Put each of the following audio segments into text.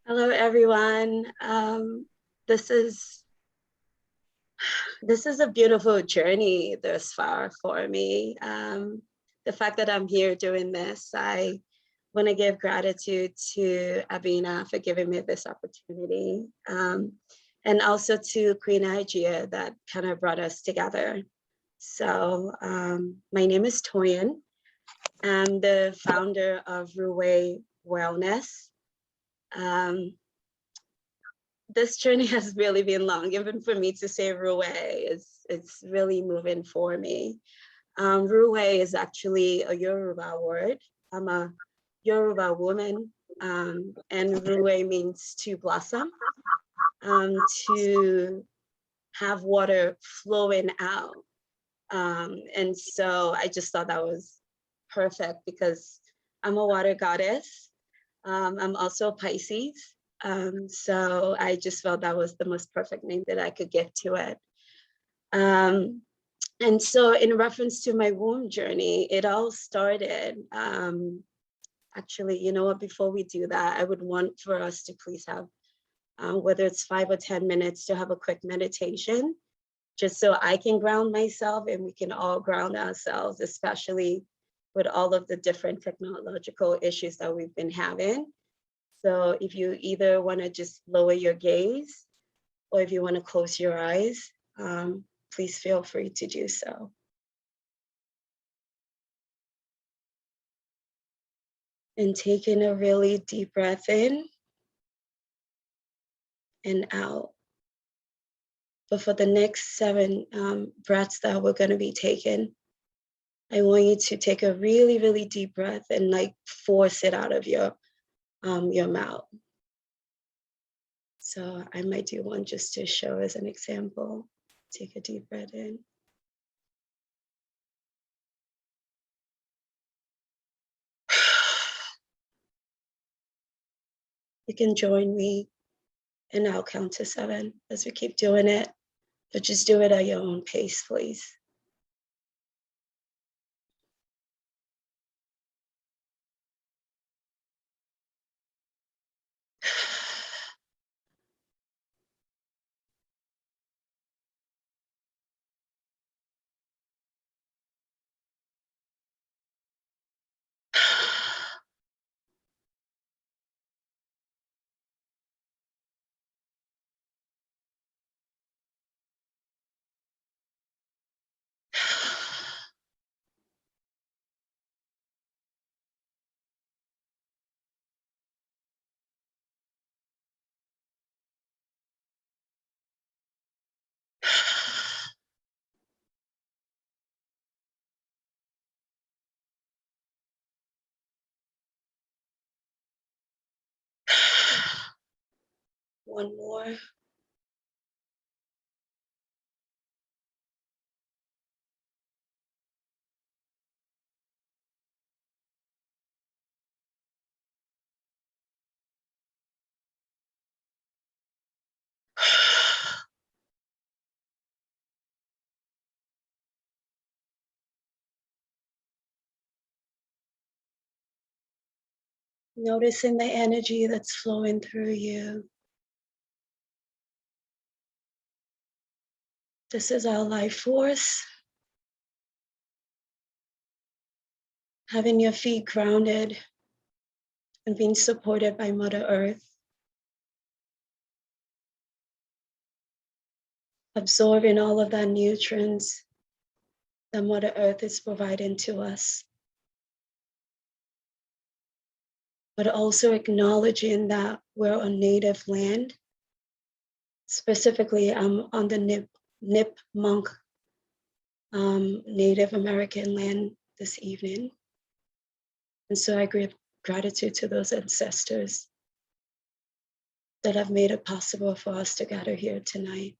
Hello, everyone. This is this is a beautiful journey thus far for me. The fact that I'm here doing this, I want to give gratitude to Abina for giving me this opportunity, and also to Queen Agia that kind of brought us together. So, my name is Toyin. I'm the founder of Ruwe Wellness. Um, this journey has really been long. Even for me to say Ruwe, it's really moving for me. Ruwe is actually a Yoruba word. I'm a Yoruba woman, and Ruwe means to blossom, to have water flowing out. And so I just thought that was perfect because I'm a water goddess. I'm also a Pisces. So I just felt that was the most perfect name that I could give to it. And so in reference to my womb journey, it all started, actually, you know what, before we do that, I would want for us to please have, whether it's 5 or 10 minutes, to have a quick meditation, just so I can ground myself and we can all ground ourselves, especially with all of the different technological issues that we've been having. So if you either want to just lower your gaze or if you want to close your eyes, please feel free to do so. And taking a really deep breath in and out. But for the next 7 breaths that we're going to be taking, I want you to take a really, really deep breath and like force it out of your mouth. So I might do one just to show as an example. Take a deep breath in. You can join me and I'll count to 7 as we keep doing it, but just do it at your own pace, please. One more. Noticing the energy that's flowing through you. This is our life force. Having your feet grounded and being supported by Mother Earth. Absorbing all of that nutrients that Mother Earth is providing to us. But also acknowledging that we're on native land. Specifically, I'm on the Nipmuc Native American land this evening. And so I give gratitude to those ancestors that have made it possible for us to gather here tonight.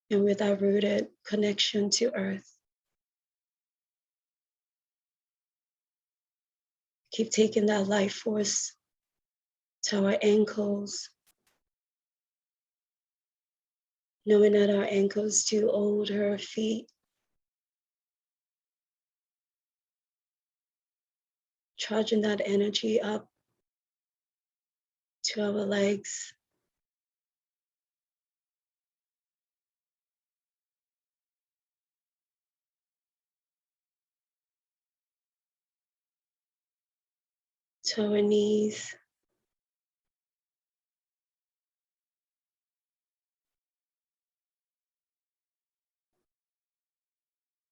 And with our rooted connection to Earth, keep taking that life force to our ankles, knowing that our ankles do hold our feet. charging that energy up to our legs, to our knees,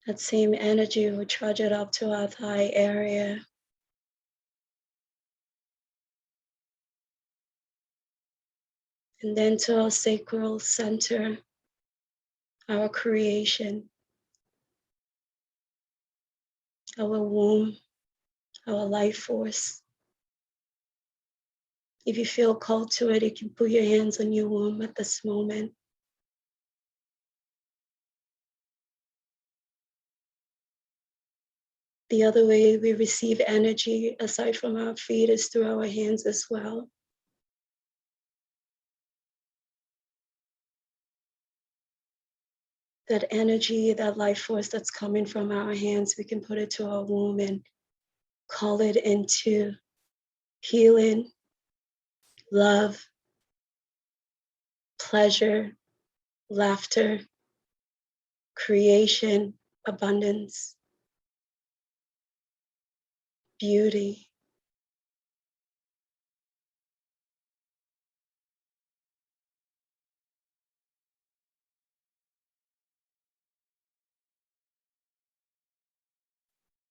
that same energy will charge it up to our thigh area, and then to our sacral center, our creation, our womb, our life force. If you feel called to it, you can put your hands on your womb at this moment. The other way we receive energy, aside from our feet, is through our hands as well. That energy, that life force that's coming from our hands, we can put it to our womb and call it into healing, love, pleasure, laughter, creation, abundance, beauty.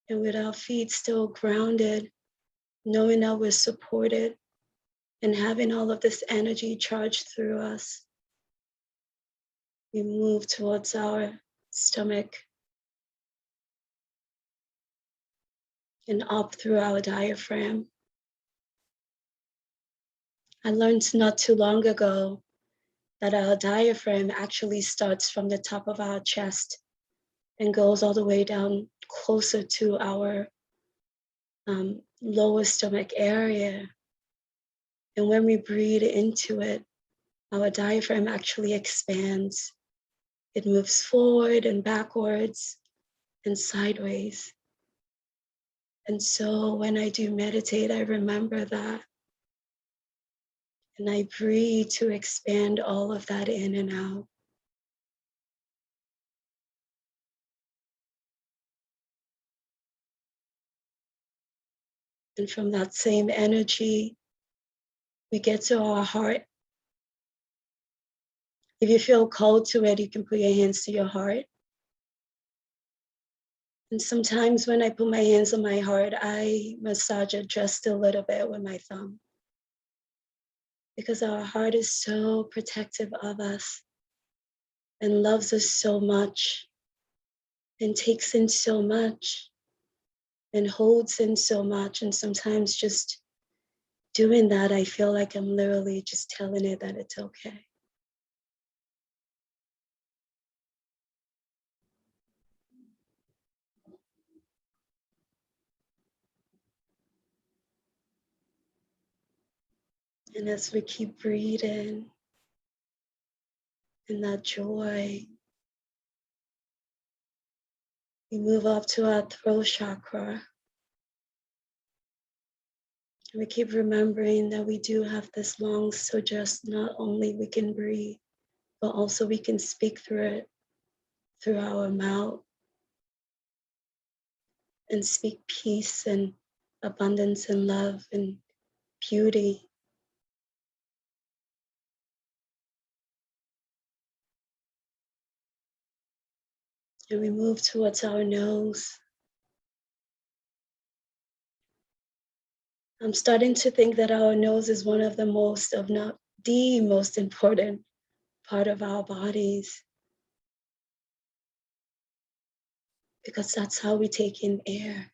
And with our feet still grounded, knowing that we're supported and having all of this energy charged through us, we move towards our stomach and up through our diaphragm. I learned not too long ago that our diaphragm actually starts from the top of our chest and goes all the way down closer to our lower stomach area. And when we breathe into it, our diaphragm actually expands. It moves forward and backwards and sideways. And so when I do meditate, I remember that. And I breathe to expand all of that in and out. And from that same energy, we get to our heart. If you feel called to it, you can put your hands to your heart. And sometimes when I put my hands on my heart, I massage it just a little bit with my thumb. Because our heart is so protective of us and loves us so much and takes in so much and holds in so much. And sometimes just doing that, I feel like I'm literally just telling it that it's okay. And as we keep breathing in that joy, we move up to our throat chakra. And we keep remembering that we do have this lungs, so just not only we can breathe, but also we can speak through it, through our mouth, and speak peace and abundance and love and beauty. And we move towards our nose. I'm starting to think that our nose is one of the most, if not the most important part of our bodies, because that's how we take in air.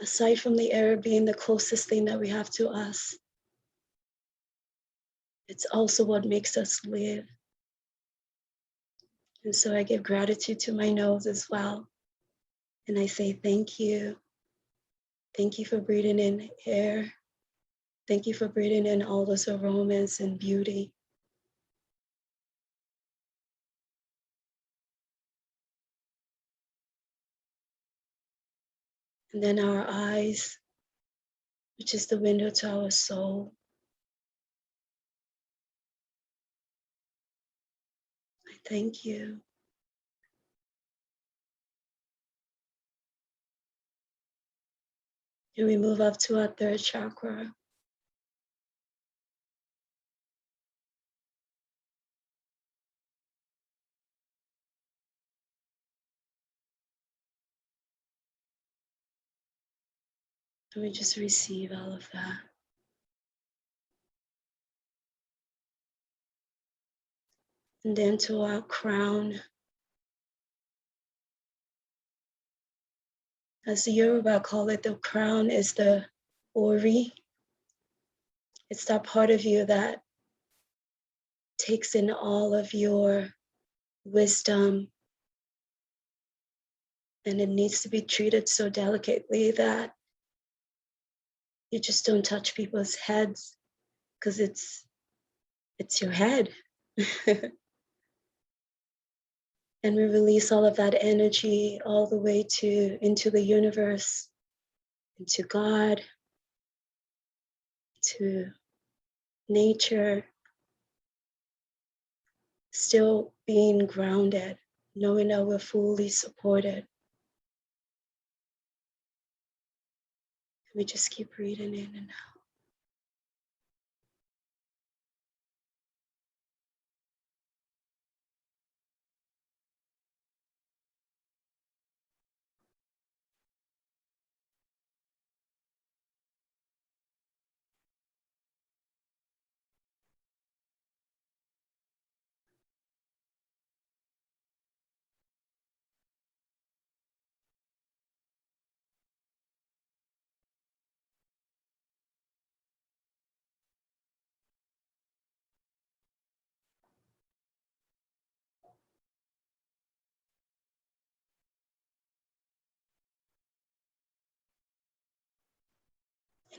Aside from the air being the closest thing that we have to us, it's also what makes us live. And so I give gratitude to my nose as well. And I say, thank you. Thank you for breathing in air. Thank you for breathing in all those aromas and beauty. And then our eyes, which is the window to our soul. I thank you. And we move up to our third chakra. And we just receive all of that. And then to our crown. As the Yoruba call it, the crown is the ori. It's that part of you that takes in all of your wisdom. And it needs to be treated so delicately that you just don't touch people's heads, because it's your head. And we release all of that energy all the way into the universe, into God, to nature, still being grounded, knowing that we're fully supported. We just keep breathing in and out.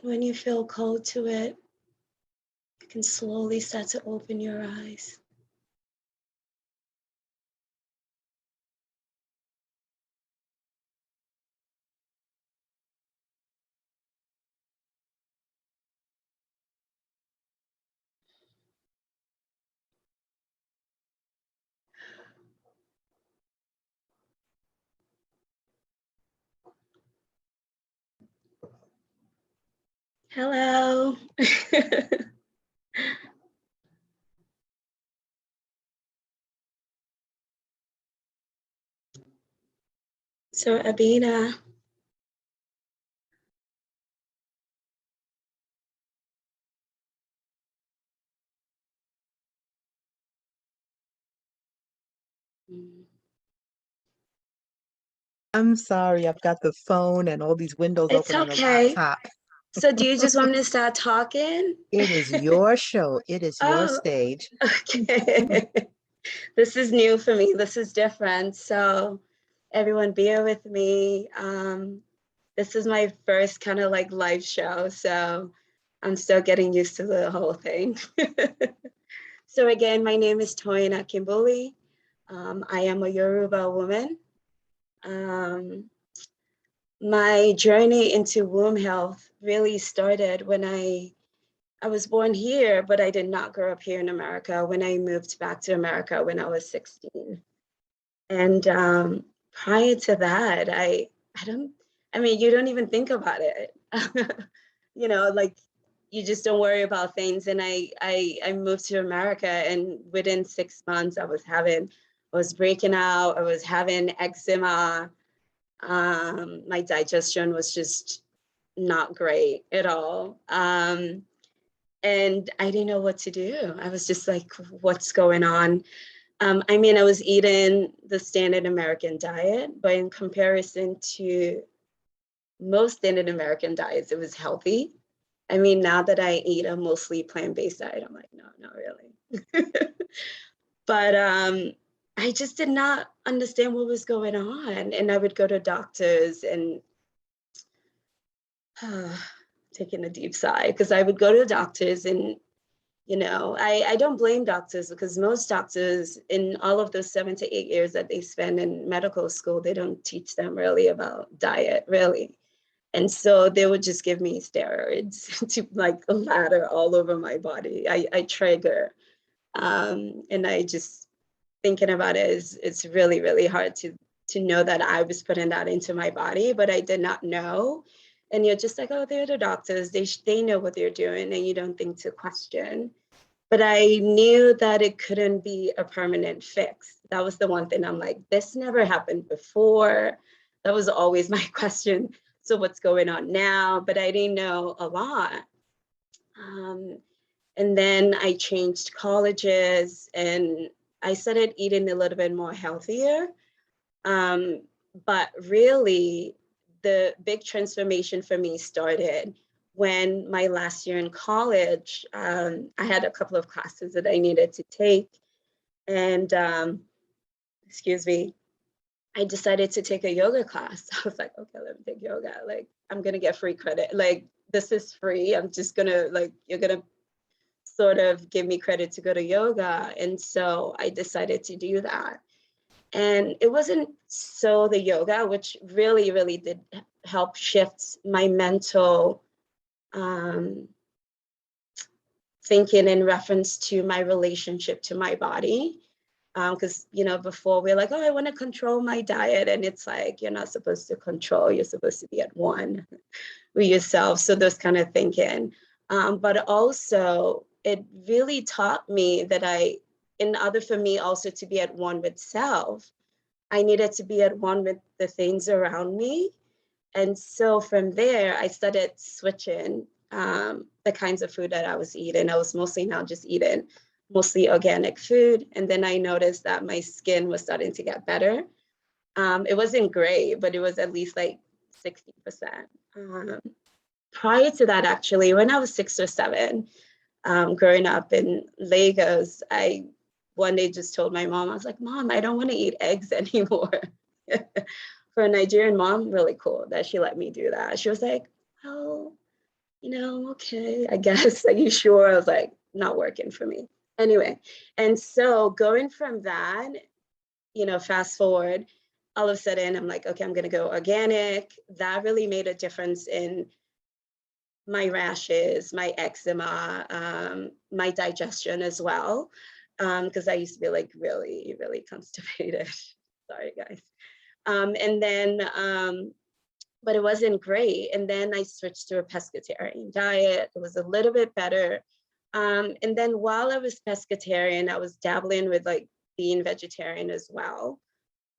And when you feel called to it, you can slowly start to open your eyes. Hello. So Abina, I'm sorry, I've got the phone and all these windows it's open on the okay. laptop. So do you just want me to start talking? It is your show. It is your Oh, stage. okay. This is new for me. This is different. So everyone bear with me. This is my first kind of like live show. So I'm still getting used to the whole thing. So again, my name is Toyin Akimbuli. I am a Yoruba woman. My journey into womb health really started when I was born here, but I did not grow up here in America, when I moved back to America when I was 16. And prior to that, you don't even think about it. Like you just don't worry about things. And I moved to America, and within 6 months I was breaking out, I was having eczema. My digestion was just not great at all. And I didn't know what to do. I was just like, what's going on? I was eating the standard American diet, but in comparison to most standard American diets, it was healthy. Now that I eat a mostly plant-based diet, I'm like, no, not really. But I just did not understand what was going on. And I would go to doctors and taking a deep sigh, because I would go to the doctors and I don't blame doctors, because most doctors, in all of those 7 to 8 years that they spend in medical school, they don't teach them really about diet, really. And so they would just give me steroids to like lather all over my body. I trigger. And I just thinking about it is it's really, really hard to know that I was putting that into my body, but I did not know. And you're just like, oh, they're the doctors. They know what they're doing, and you don't think to question. But I knew that it couldn't be a permanent fix. That was the one thing I'm like, this never happened before. That was always my question. So what's going on now? But I didn't know a lot. And then I changed colleges and I started eating a little bit more healthier. But really, the big transformation for me started when my last year in college, I had a couple of classes that I needed to take. And excuse me, I decided to take a yoga class. I was like, okay, let me take yoga. Like, I'm going to get free credit. Like, this is free. I'm just going to, like, you're going to sort of give me credit to go to yoga. And so I decided to do that. And it wasn't so the yoga, which really, really did help shift my mental thinking in reference to my relationship to my body. Because, you know, before we're like, oh, I want to control my diet. And it's like, you're not supposed to control, you're supposed to be at one with yourself. So those kind of thinking. But also, it really taught me that in order for me also to be at one with self, I needed to be at one with the things around me. And so from there, I started switching the kinds of food that I was eating. I was mostly now just eating mostly organic food. And then I noticed that my skin was starting to get better. It wasn't great, but it was at least like 60%. Prior to that, actually, when I was 6 or 7, growing up in Lagos, I one day just told my mom, I was like, Mom, I don't want to eat eggs anymore. For a Nigerian mom, really cool that she let me do that. She was like, oh, you know, okay, I guess. Are you sure? I was like, not working for me. Anyway, and so going from that, you know, fast forward, all of a sudden I'm like, okay, I'm going to go organic. That really made a difference in my rashes, my eczema, my digestion as well. Because I used to be like really, really constipated. Sorry, guys. And then, but it wasn't great. And then I switched to a pescatarian diet. It was a little bit better. And then while I was pescatarian, I was dabbling with like being vegetarian as well.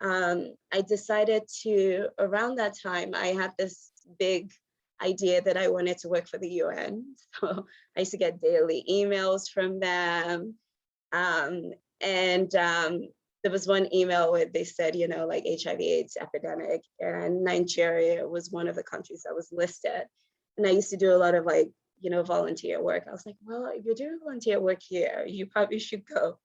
I decided to, around that time, I had this big idea that I wanted to work for the UN. So I used to get daily emails from them. There was one email where they said, you know, like HIV/AIDS epidemic, and Nigeria was one of the countries that was listed. And I used to do a lot of like, you know, volunteer work. I was like, well, if you're doing volunteer work here, you probably should go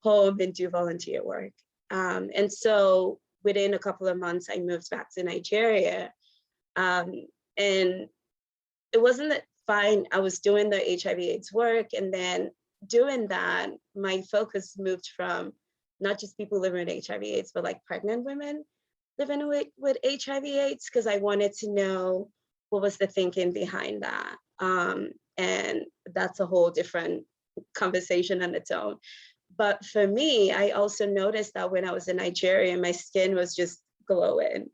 home and do volunteer work. And so within a couple of months, I moved back to Nigeria. And it wasn't that fine. I was doing the HIV/AIDS work, and then doing that, my focus moved from not just people living with HIV/AIDS, but like pregnant women living with HIV/AIDS, because I wanted to know what was the thinking behind that. And that's a whole different conversation on its own. But for me, I also noticed that when I was in Nigeria, my skin was just glowing.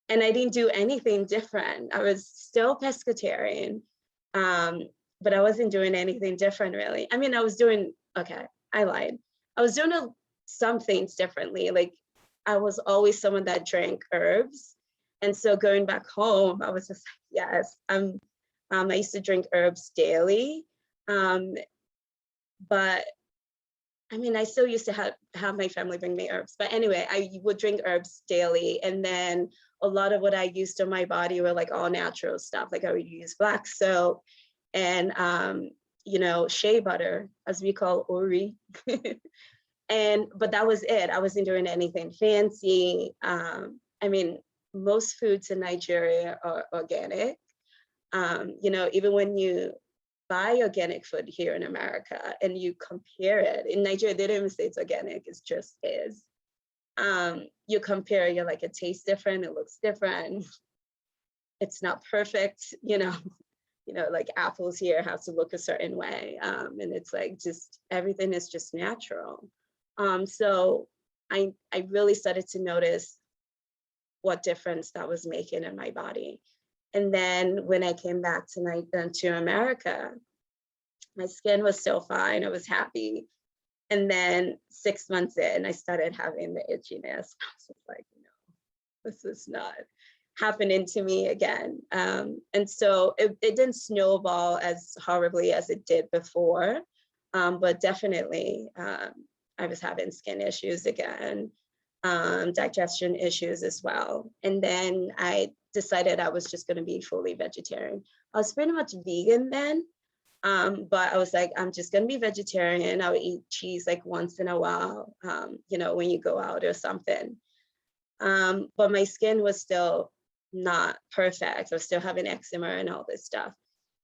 And I didn't do anything different. I was still pescatarian, but I wasn't doing anything different really. I mean, I was doing, okay, I lied. I was doing some things differently. Like I was always someone that drank herbs. And so going back home, I was just like, yes, I used to drink herbs daily. But I mean, I still used to have my family bring me herbs. But anyway, I would drink herbs daily. And then a lot of what I used on my body were like all natural stuff. Like I would use black soap and, you know, shea butter, as we call ori. But that was it. I wasn't doing anything fancy. I mean, most foods in Nigeria are organic. You know, even when you buy organic food here in America and you compare it, in Nigeria, they don't even say it's organic, it just is. You compare, you're like, it tastes different, it looks different. it's not perfect, like apples here have to look a certain way. And it's like, just everything is just natural. So I really started to notice what difference that was making in my body. And then when I came back to America, my skin was still fine. I was happy. And then 6 months in, I started having the itchiness. I was just like, no, this is not happening to me again. And so it didn't snowball as horribly as it did before, but definitely I was having skin issues again, digestion issues as well. And then I decided I was just going to be fully vegetarian. I was pretty much vegan then, but I was like, I'm just going to be vegetarian. I'll eat cheese like once in a while, when you go out or something. But my skin was still not perfect. I was still having eczema and all this stuff.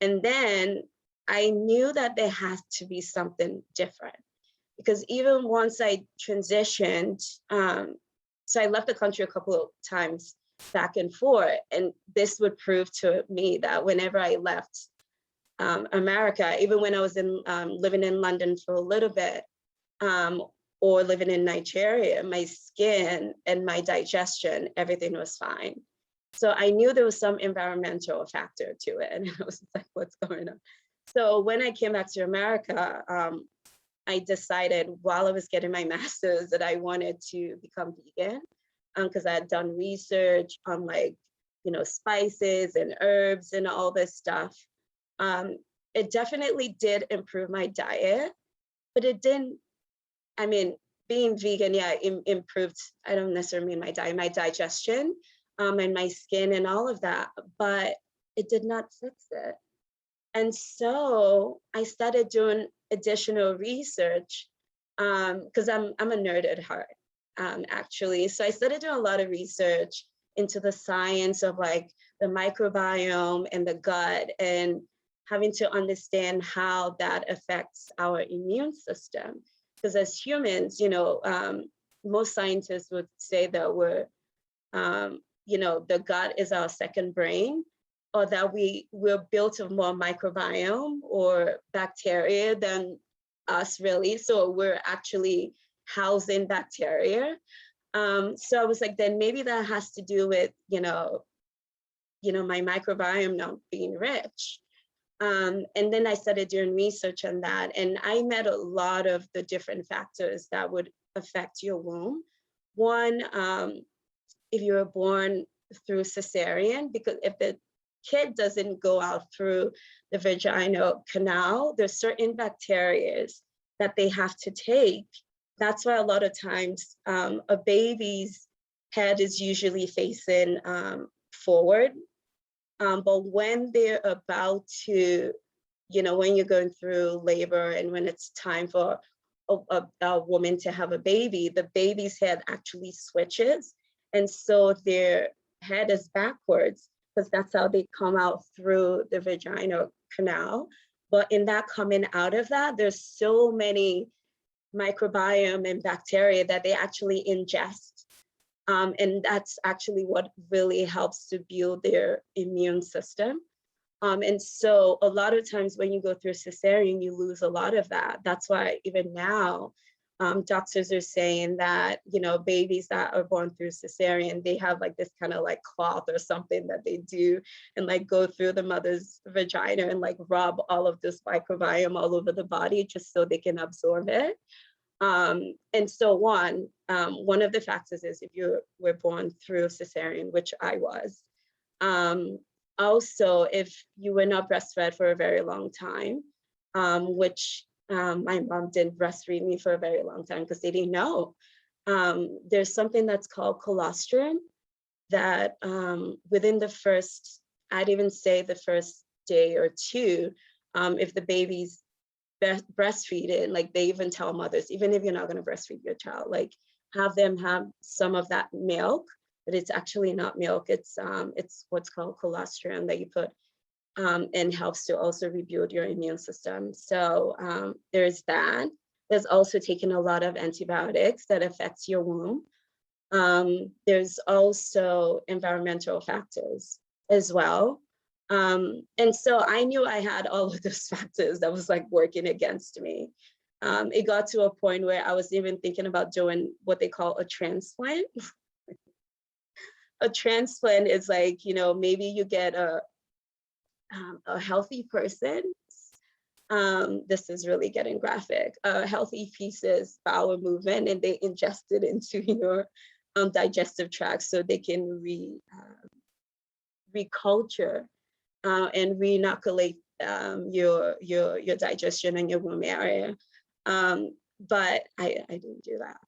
And then I knew that there had to be something different, because even once I transitioned, so I left the country a couple of times back and forth, and this would prove to me that whenever I left America, even when I was living in London for a little bit, or living in Nigeria, my skin and my digestion, everything was fine. So I knew there was some environmental factor to it. And I was like, what's going on? So when I came back to America, I decided while I was getting my master's that I wanted to become vegan, because I had done research on spices and herbs and all this stuff. It definitely did improve my diet, but it didn't, being vegan, yeah, improved, I don't necessarily mean my diet, my digestion, and my skin and all of that, but it did not fix it. And so I started doing additional research, because I'm a nerd at heart, actually. So I started doing a lot of research into the science of the microbiome and the gut, and having to understand how that affects our immune system. Because as humans, most scientists would say that we're, the gut is our second brain, or that we're built of more microbiome or bacteria than us, really. So we're actually housing bacteria. So I was like, then maybe that has to do with, my microbiome not being rich. And then I started doing research on that, and I met a lot of the different factors that would affect your womb. One, if you were born through cesarean, because if the kid doesn't go out through the vaginal canal, there's certain bacteria that they have to take. That's why a lot of times a baby's head is usually facing forward. But when they're about to, when you're going through labor and when it's time for a woman to have a baby, the baby's head actually switches. And so their head is backwards, because that's how they come out through the vaginal canal. But in that coming out of that, there's so many microbiome and bacteria that they actually ingest. And that's actually what really helps to build their immune system. And so a lot of times when you go through cesarean, you lose a lot of that. That's why even now, doctors are saying that, babies that are born through cesarean, they have this kind of cloth or something that they do and go through the mother's vagina and rub all of this microbiome all over the body just so they can absorb it. And so one of the factors is if you were born through cesarean, which I was. Also, if you were not breastfed for a very long time, which my mom didn't breastfeed me for a very long time because they didn't know. There's something that's called colostrum that within the first, I'd even say the first day or two, if the baby's breastfeeding, they even tell mothers, even if you're not going to breastfeed your child, have them have some of that milk, but it's actually not milk. It's what's called colostrum that you put, and helps to also rebuild your immune system. So there's that. There's also taking a lot of antibiotics that affects your womb. There's also environmental factors as well. And so I knew I had all of those factors that was like working against me. It got to a point where I was even thinking about doing what they call a transplant. A transplant is like, you know, maybe you get a healthy person. This is really getting graphic. A healthy feces, bowel movement, and they ingest it into your digestive tract so they can reculture and re-inoculate your digestion and your womb area. But I didn't do that.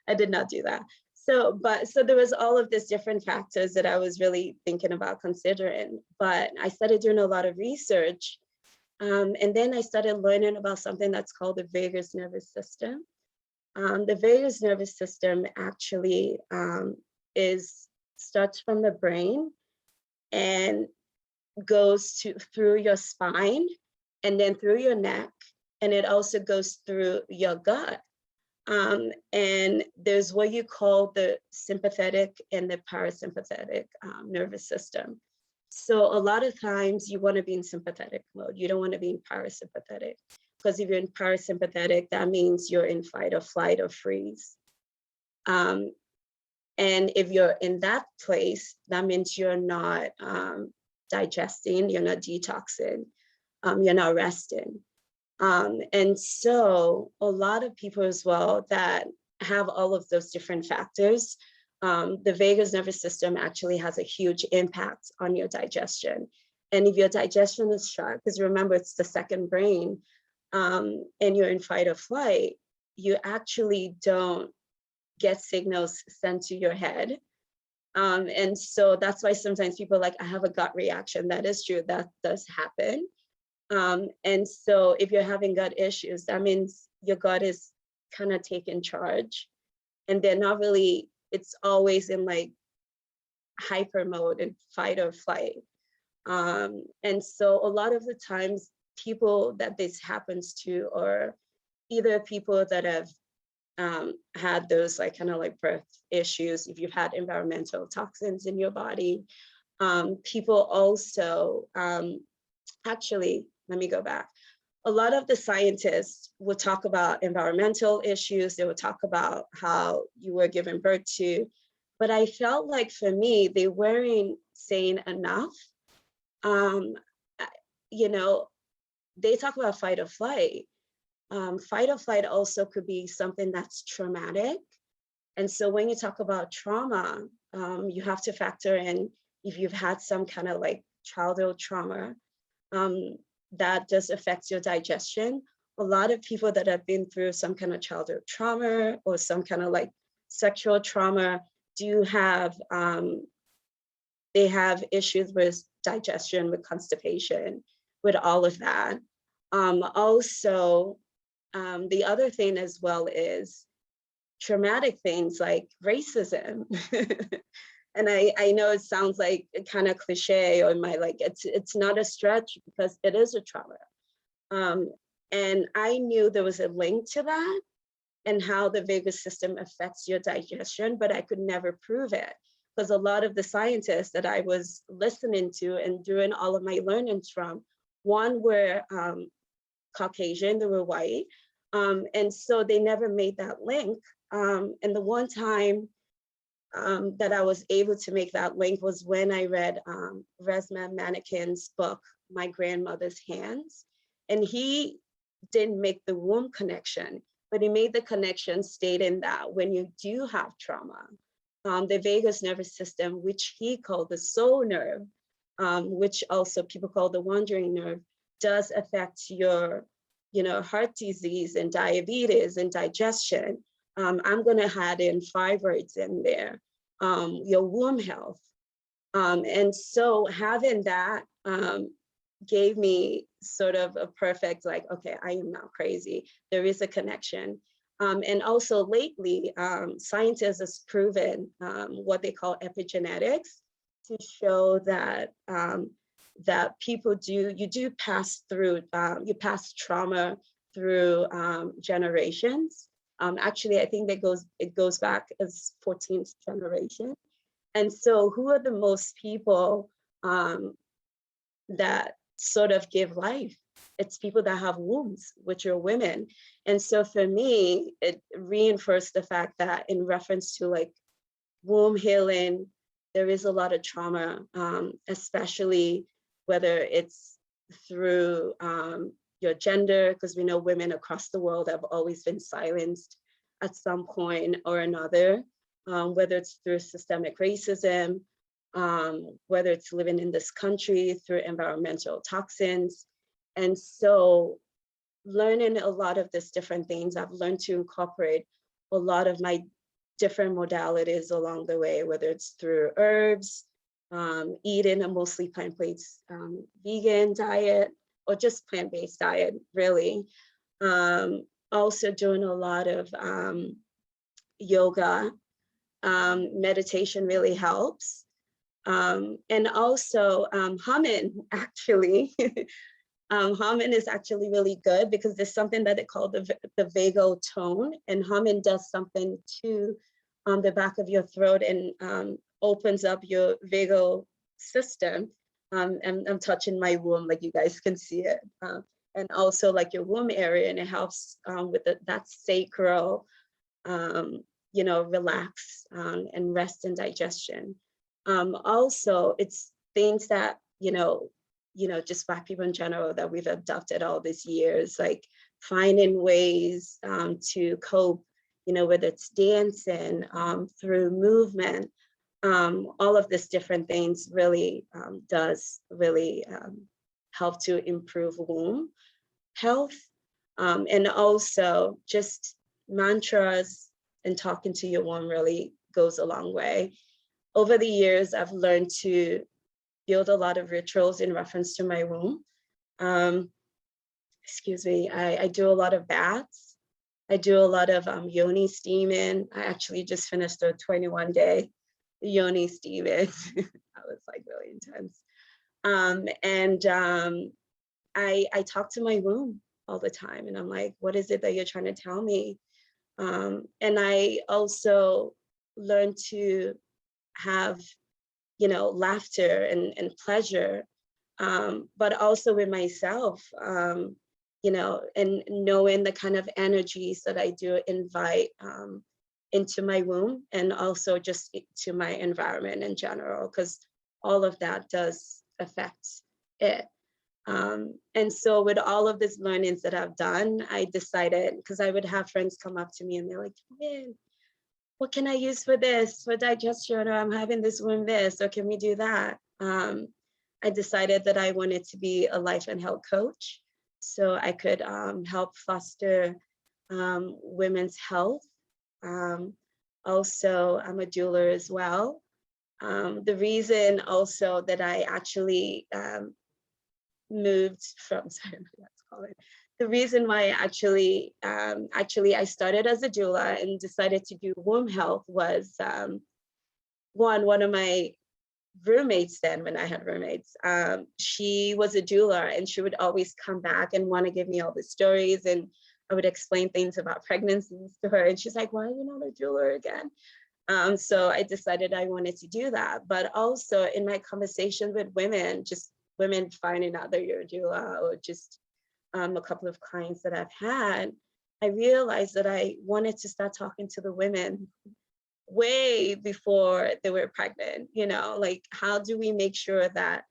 I did not do that. So there was all of these different factors that I was really thinking about considering, but I started doing a lot of research. And then I started learning about something that's called the vagus nervous system. The vagus nervous system actually starts from the brain and goes through your spine and then through your neck, and it also goes through your gut. And there's what you call the sympathetic and the parasympathetic nervous system. So a lot of times you want to be in sympathetic mode. You don't want to be in parasympathetic, because if you're in parasympathetic, that means you're in fight or flight or freeze. And if you're in that place, that means you're not digesting, you're not detoxing, you're not resting. And so a lot of people as well that have all of those different factors, the vagus nervous system actually has a huge impact on your digestion. And if your digestion is shot, because remember, it's the second brain, and you're in fight or flight, you actually don't get signals sent to your head. And so that's why sometimes people are like, I have a gut reaction. That is true, that does happen. And so if you're having gut issues, that means your gut is kind of taking charge, and they're not really, it's always in like hyper mode and fight or flight. And so a lot of the times people that this happens to are either people that have had those like kind of like birth issues, if you've had environmental toxins in your body. People also, actually, let me go back. A lot of the scientists would talk about environmental issues. They would talk about how you were given birth to, but I felt like for me, they weren't saying enough. You know, they talk about fight or flight. Fight or flight also could be something that's traumatic. And so when you talk about trauma, you have to factor in if you've had some kind of like childhood trauma, that does affect your digestion. A lot of people that have been through some kind of childhood trauma or some kind of like sexual trauma do have, they have issues with digestion, with constipation, with all of that. Also, the other thing as well is traumatic things like racism. And I know it sounds like kind of cliche, or my like it's not a stretch, because it is a trauma. And I knew there was a link to that and how the vagus system affects your digestion, but I could never prove it, because a lot of the scientists that I was listening to and doing all of my learnings from, one were Caucasian, they were white, and so they never made that link. And the one time that I was able to make that link was when I read Resmaa Menaken's book, My Grandmother's Hands. And he didn't make the womb connection, but he made the connection stating that when you do have trauma, the vagus nervous system, which he called the soul nerve, which also people call the wandering nerve, does affect your, you know, heart disease and diabetes and digestion. I'm going to add in fibroids in there, your womb health. And so having that gave me sort of a perfect, like, okay, I am not crazy. There is a connection. And also lately, scientists has proven what they call epigenetics to show that that people you do pass through, you pass trauma through generations. Actually, I think it goes back as 14th generation. And so who are the most people that sort of give life? It's people that have wombs, which are women. And so for me, it reinforced the fact that in reference to like womb healing, there is a lot of trauma, especially whether it's through your gender, because we know women across the world have always been silenced at some point or another, whether it's through systemic racism, whether it's living in this country through environmental toxins. And so learning a lot of these different things, I've learned to incorporate a lot of my different modalities along the way, whether it's through herbs, eating a mostly plant-based vegan diet, or just plant-based diet, really. Also doing a lot of yoga. Meditation really helps. And also humming, actually. Humming is actually really good because there's something that they call the vagal tone, and humming does something to the back of your throat and opens up your vagal system. And I'm touching my womb, like you guys can see it. And also like your womb area, and it helps with that sacral, relax and rest and digestion. Also, it's things that, just Black people in general that we've adopted all these years, like finding ways to cope, whether it's dancing, through movement, all of these different things really does really help to improve womb health. And also just mantras and talking to your womb really goes a long way. Over the years, I've learned to build a lot of rituals in reference to my womb. Excuse me, I do a lot of baths. I do a lot of yoni steaming. I actually just finished a 21-day yoni steaming. That was like really intense. I talk to my womb all the time, and I'm like, what is it that you're trying to tell me? And I also learned to have, laughter and pleasure, but also with myself, and knowing the kind of energies that I do invite into my womb, and also just to my environment in general, because all of that does affect it. And so with all of these learnings that I've done, I decided, because I would have friends come up to me and they're like, man, what can I use for this, for digestion, or I'm having this womb this, or can we do that? I decided that I wanted to be a life and health coach, so I could help foster women's health. Also, I'm a doula as well. The reason also that I actually moved from, sorry, let's call it. The reason why actually I started as a doula and decided to do womb health was one of my roommates then, when I had roommates, she was a doula, and she would always come back and want to give me all the stories, and I would explain things about pregnancies to her, and she's like, why are you not a doula again? So I decided I wanted to do that. But also in my conversation with women, just women finding out that you're a doula, or just a couple of clients that I've had, I realized that I wanted to start talking to the women way before they were pregnant, like how do we make sure that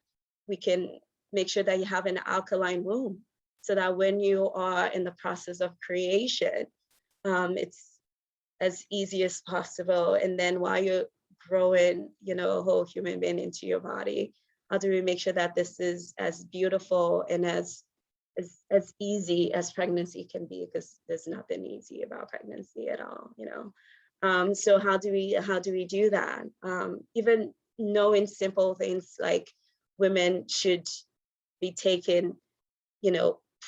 we can make sure that you have an alkaline womb, so that when you are in the process of creation, it's as easy as possible. And then while you're growing, a whole human being into your body, how do we make sure that this is as beautiful and as easy as pregnancy can be, because there's nothing easy about pregnancy at all, so how do we do that? Even knowing simple things like women should be taking,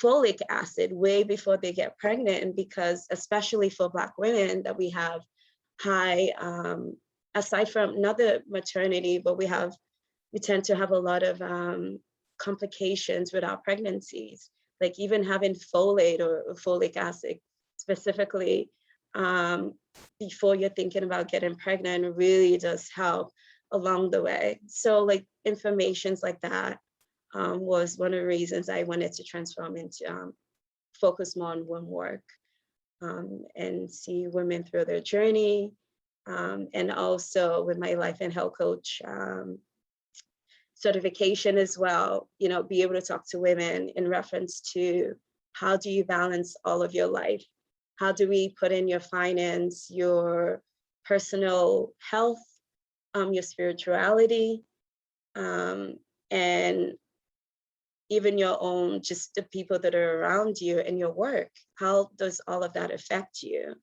folic acid way before they get pregnant, and because especially for Black women that we have high, aside from not the maternity, but we tend to have a lot of complications with our pregnancies, like even having folate or folic acid specifically before you're thinking about getting pregnant really does help along the way. So like informations like that was one of the reasons I wanted to transform into focus more on women work and see women through their journey. And also with my life and health coach certification as well, you know, be able to talk to women in reference to how do you balance all of your life? How do we put in your finance, your personal health, your spirituality, and even your own, just the people that are around you and your work? How does all of that affect you?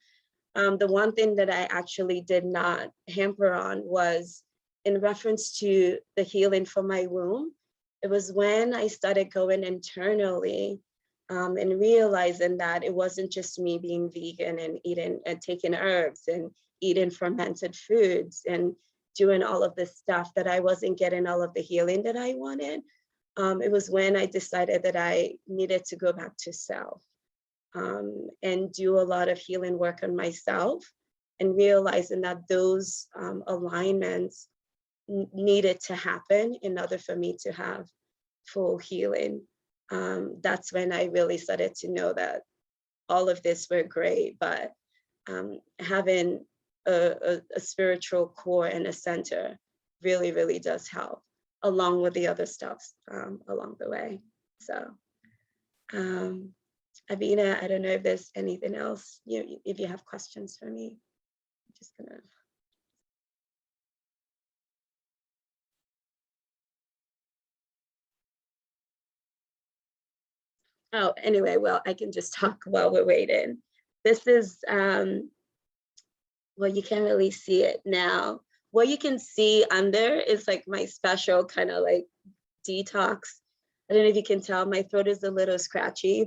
The one thing that I actually did not hamper on was in reference to the healing from my womb. It was when I started going internally and realizing that it wasn't just me being vegan and eating and taking herbs and eating fermented foods and doing all of this stuff, that I wasn't getting all of the healing that I wanted. It was when I decided that I needed to go back to self and do a lot of healing work on myself, and realizing that those alignments needed to happen in order for me to have full healing. That's when I really started to know that all of this were great, but having a spiritual core and a center really, really does help, along with the other stuff along the way. So, Avina, I don't know if there's anything else, if you have questions for me. I'm just gonna. Oh, anyway, well, I can just talk while we're waiting. This is, well, you can't really see it now. What you can see under is like my special kind of like detox. I don't know if you can tell, my throat is a little scratchy.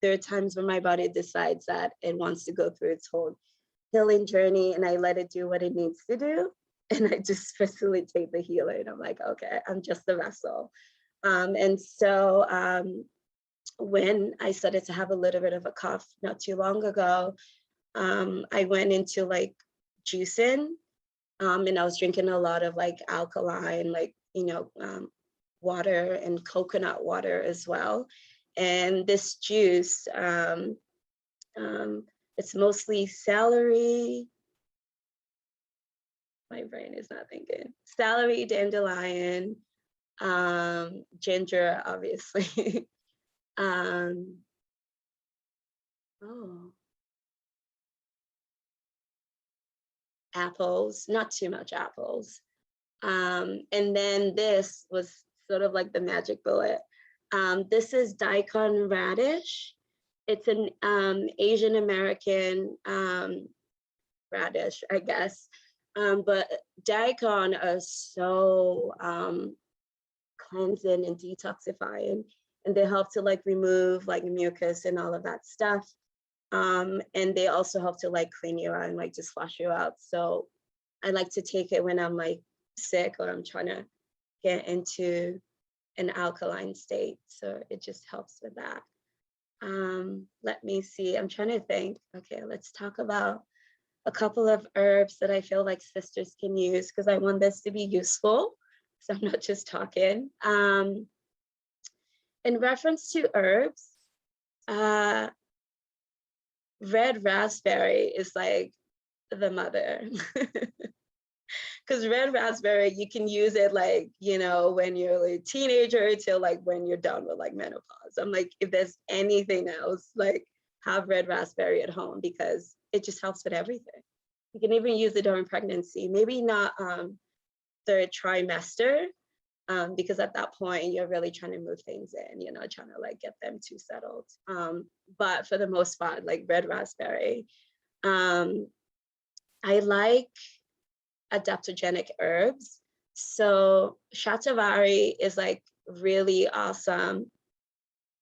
There are times when my body decides that it wants to go through its whole healing journey, and I let it do what it needs to do. And I just facilitate the healing. I'm like, okay, I'm just the vessel. And so when I started to have a little bit of a cough not too long ago, I went into like juicing, and I was drinking a lot of like alkaline, like, water and coconut water as well. And this juice, it's mostly celery. My brain is not thinking. Celery, dandelion, ginger, obviously. Apples, not too much apples. And then this was sort of like the magic bullet. This is daikon radish. It's an Asian American radish, I guess. But daikon are so cleansing and detoxifying, and they help to like remove like mucus and all of that stuff. And they also help to like clean you out and like just flush you out. So I like to take it when I'm like sick or I'm trying to get into an alkaline state. So it just helps with that. Let me see, I'm trying to think. Okay, let's talk about a couple of herbs that I feel like sisters can use, because I want this to be useful. So I'm not just talking. In reference to herbs, red raspberry is like the mother. Because red raspberry, you can use it like, when you're a teenager till like when you're done with like menopause. I'm like, if there's anything else, like have red raspberry at home, because it just helps with everything. You can even use it during pregnancy, maybe not third trimester, because at that point you're really trying to move things in, trying to like get them too settled. But for the most part, like red raspberry. I like adaptogenic herbs. So shatavari is like really awesome.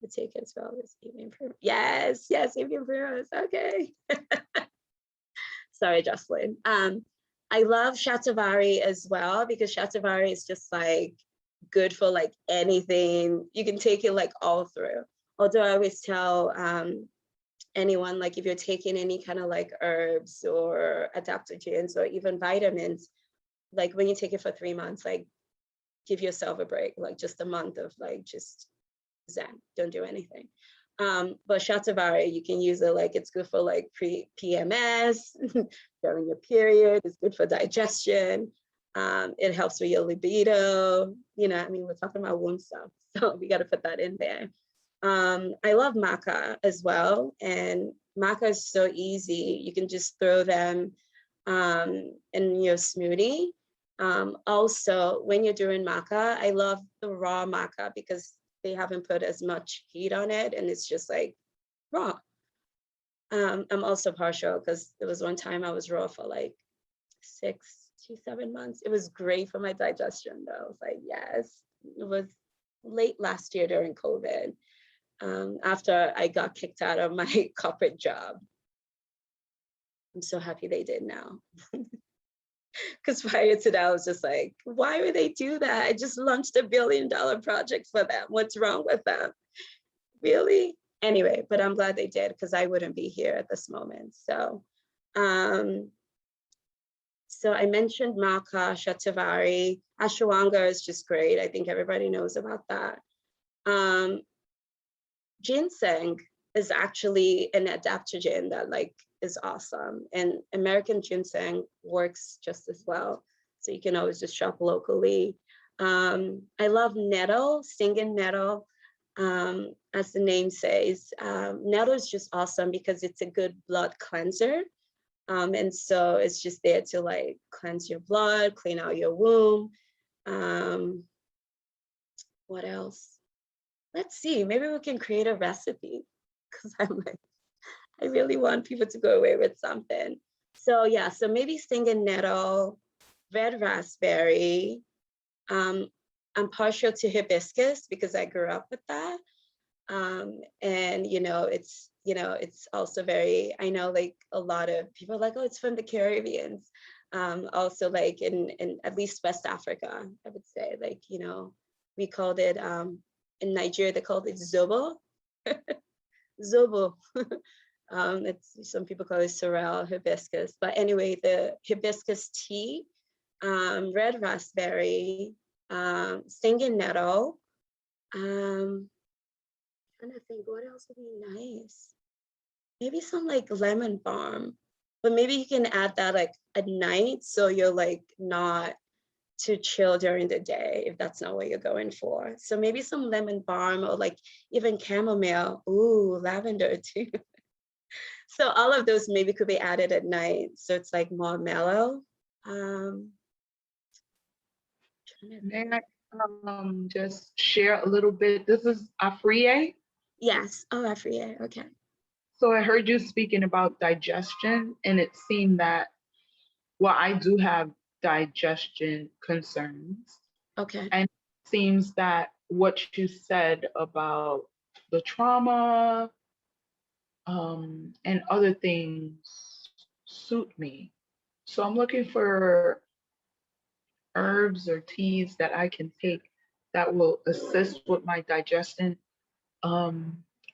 The take as well as evening primrose. Yes, evening primrose. Okay. Sorry, Jocelyn. I love shatavari as well, because shatavari is just like good for like anything. You can take it like all through. Although I always tell anyone, like if you're taking any kind of like herbs or adaptogens or even vitamins, like when you take it for 3 months, like give yourself a break, like just a month of like just zen, don't do anything. But shatavari, you can use it like it's good for like PMS, during your period, it's good for digestion. It helps with your libido. You know, I mean, we're talking about womb stuff, so we got to put that in there. I love maca as well, and maca is so easy. You can just throw them in your smoothie. Also, when you're doing maca, I love the raw maca because they haven't put as much heat on it, and it's just like raw. I'm also partial because there was one time I was raw for like 6 to 7 months. It was great for my digestion though. I was like, yes. It was late last year during COVID, after I got kicked out of my corporate job. I'm so happy they did now. Because prior to that, I was just like, why would they do that? I just launched $1 billion project for them. What's wrong with them? Really? Anyway, but I'm glad they did because I wouldn't be here at this moment. So, so I mentioned maca, shatavari, ashwagandha is just great. I think everybody knows about that. Ginseng is actually an adaptogen that like is awesome, and American ginseng works just as well. So you can always just shop locally. I love nettle, stinging nettle. As the name says, nettle is just awesome because it's a good blood cleanser. And so it's just there to like cleanse your blood, clean out your womb. What else? Let's see, maybe we can create a recipe because I'm like, I really want people to go away with something. So yeah, so maybe stinging nettle, red raspberry. I'm partial to hibiscus because I grew up with that. And it's also very, I know like a lot of people are like, oh, it's from the Caribbean. Also like in at least West Africa, I would say, like, we called it, in Nigeria, they called it zobo. Zobo. Some people call it sorrel, hibiscus. But anyway, the hibiscus tea, red raspberry, stinging nettle. I'm trying to think what else would be nice. Maybe some like lemon balm, but maybe you can add that like at night so you're like not too chill during the day if that's not what you're going for. So maybe some lemon balm or like even chamomile. Ooh, lavender too. So all of those maybe could be added at night so it's like more mellow. May I just share a little bit? This is Afriye. Yes. Oh, Afriye. Okay. So I heard you speaking about digestion, and it seemed that, well, I do have digestion concerns. Okay. And it seems that what you said about the trauma and other things suit me. So I'm looking for herbs or teas that I can take that will assist with my digestion.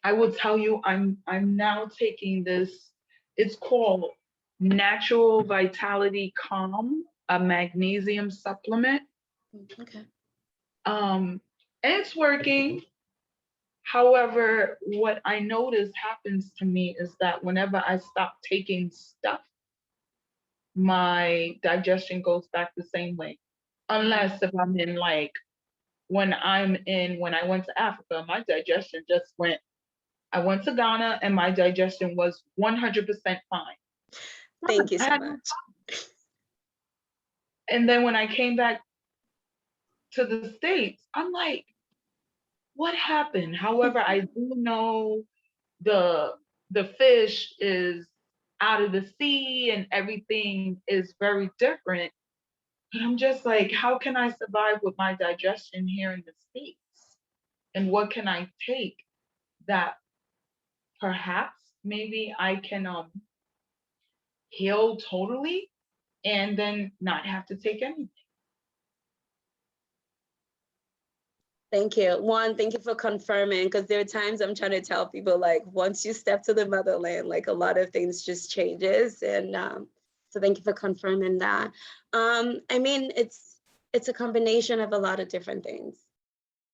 I will tell you, I'm now taking this. It's called Natural Vitality Calm, a magnesium supplement. Okay. And it's working. However, what I notice happens to me is that whenever I stop taking stuff, my digestion goes back the same way. Unless if I'm in like, when I went to Africa, my digestion just went. I went to Ghana and my digestion was 100% fine. Thank you so much. And then when I came back to the States, I'm like, what happened? However, I do know the fish is out of the sea and everything is very different. But I'm just like, how can I survive with my digestion here in the States? And what can I take that perhaps maybe I can heal totally and then not have to take anything? Thank you. One, thank you for confirming, because there are times I'm trying to tell people like once you step to the motherland, like a lot of things just changes. And So thank you for confirming that. I mean, it's a combination of a lot of different things.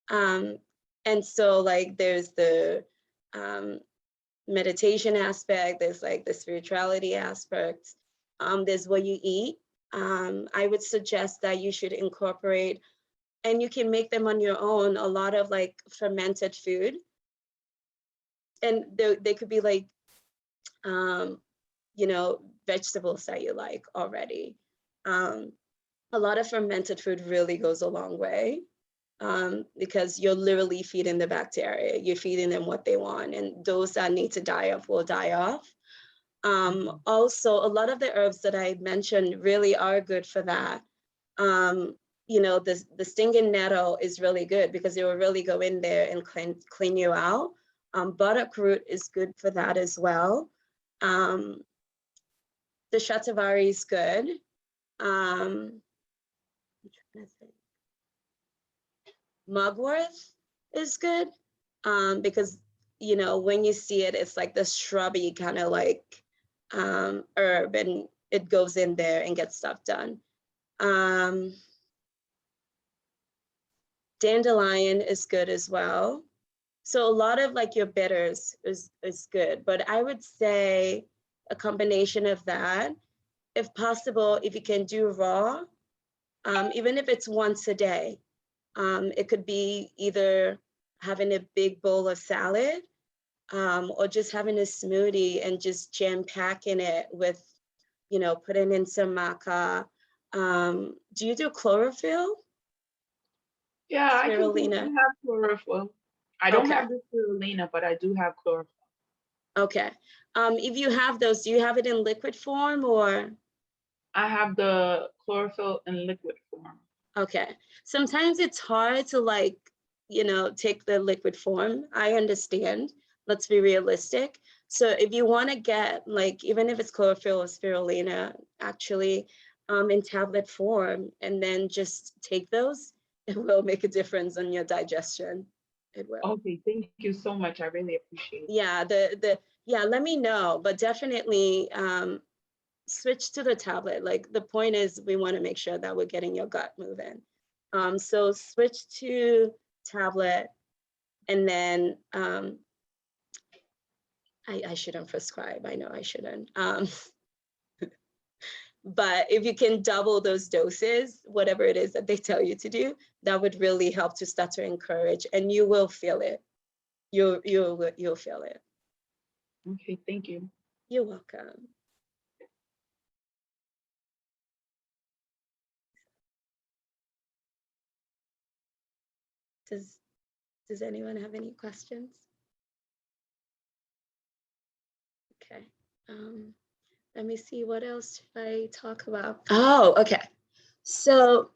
And so like there's the meditation aspect, there's like the spirituality aspect, there's what you eat. I would suggest that you should incorporate, and you can make them on your own, a lot of like fermented food. And they could be like, you know, vegetables that you like already. A lot of fermented food really goes a long way, because you're literally feeding the bacteria. You're feeding them what they want, and those that need to die off will die off. Also, a lot of the herbs that I mentioned really are good for that. You know, the stinging nettle is really good because it will really go in there and clean you out. Buttock root is good for that as well. The shatavari is good. I'm trying to think. Mugwort is good, because, you know, when you see it, it's like this shrubby kind of like herb, and it goes in there and gets stuff done. Dandelion is good as well. So a lot of like your bitters is good, but I would say a combination of that. If possible, if you can do raw, even if it's once a day, it could be either having a big bowl of salad, or just having a smoothie and just jam packing it with, you know, putting in some maca. Do you do chlorophyll? Yeah, I Spirulina. have chlorophyll. I don't Okay. have the spirulina, but I do have chlorophyll. Okay. If you have those, do you have it in liquid form or? I have the chlorophyll in liquid form. Okay. Sometimes it's hard to like, you know, take the liquid form. I understand. Let's be realistic. So if you want to get like, even if it's chlorophyll or spirulina, actually in tablet form, and then just take those, it will make a difference on your digestion. It will. Okay, thank you so much. I really appreciate it. Yeah, let me know, but definitely switch to the tablet. Like the point is we want to make sure that we're getting your gut moving. So switch to tablet, and then I shouldn't prescribe. I know I shouldn't. But if you can double those doses, whatever it is that they tell you to do, that would really help to start to encourage, and you will feel it. You'll feel it. Okay, thank you. You're welcome. Does anyone have any questions? Okay. Let me see, what else should I talk about? Oh, okay. So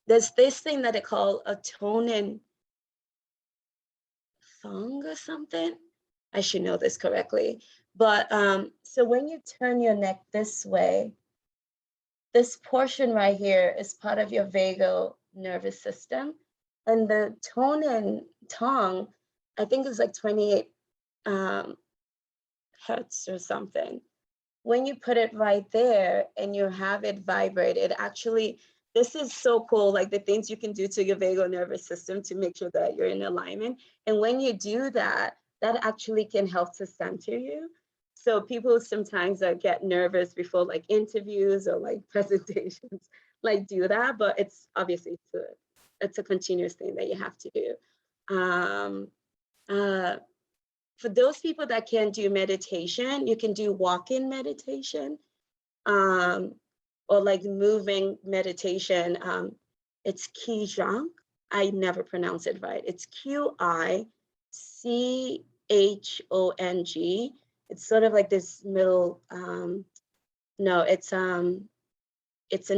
there's this thing that they call a tonin thong or something. I should know this correctly. But so when you turn your neck this way, this portion right here is part of your vagal nervous system. And the tonin tongue, I think is like 28 hertz or something. When you put it right there and you have it vibrate, it actually, this is so cool, like the things you can do to your vagal nervous system to make sure that you're in alignment. And when you do that, that actually can help to center you. So people sometimes get nervous before like interviews or like presentations, like do that, but it's obviously it's a continuous thing that you have to do. For those people that can't do meditation, you can do walk-in meditation, or like moving meditation. It's Qigong. I never pronounce it right. It's Qi-Chong. It's sort of like this middle. No, it's an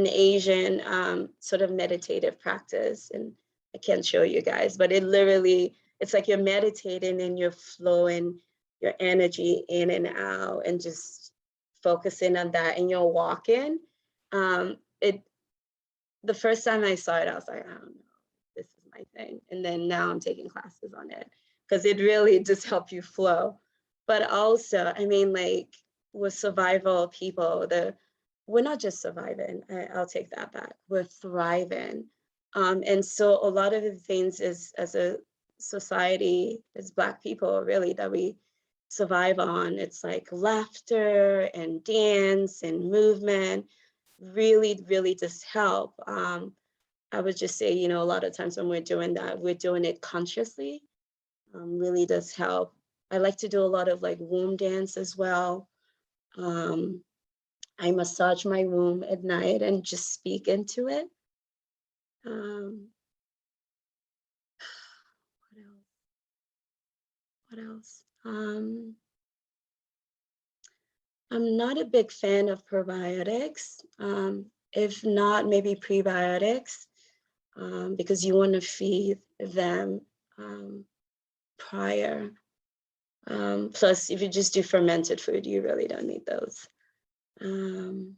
Asian sort of meditative practice, and I can't show you guys, but it literally, it's like you're meditating and you're flowing your energy in and out and just focusing on that, and you're walking. The first time I saw it, I was like, I don't know, this is my thing. And then now I'm taking classes on it because it really just helps you flow. But also, I mean, like with survival people, the we're not just surviving. I'll take that back. We're thriving. And so a lot of the things is, as a society, as Black people, really, that we survive on, it's like laughter and dance and movement really, really does help. I would just say, a lot of times when we're doing that, we're doing it consciously, really does help. I like to do a lot of like womb dance as well. I massage my womb at night and just speak into it. What else? I'm not a big fan of probiotics. If not, maybe prebiotics, because you want to feed them prior. Plus, if you just do fermented food, you really don't need those. I'm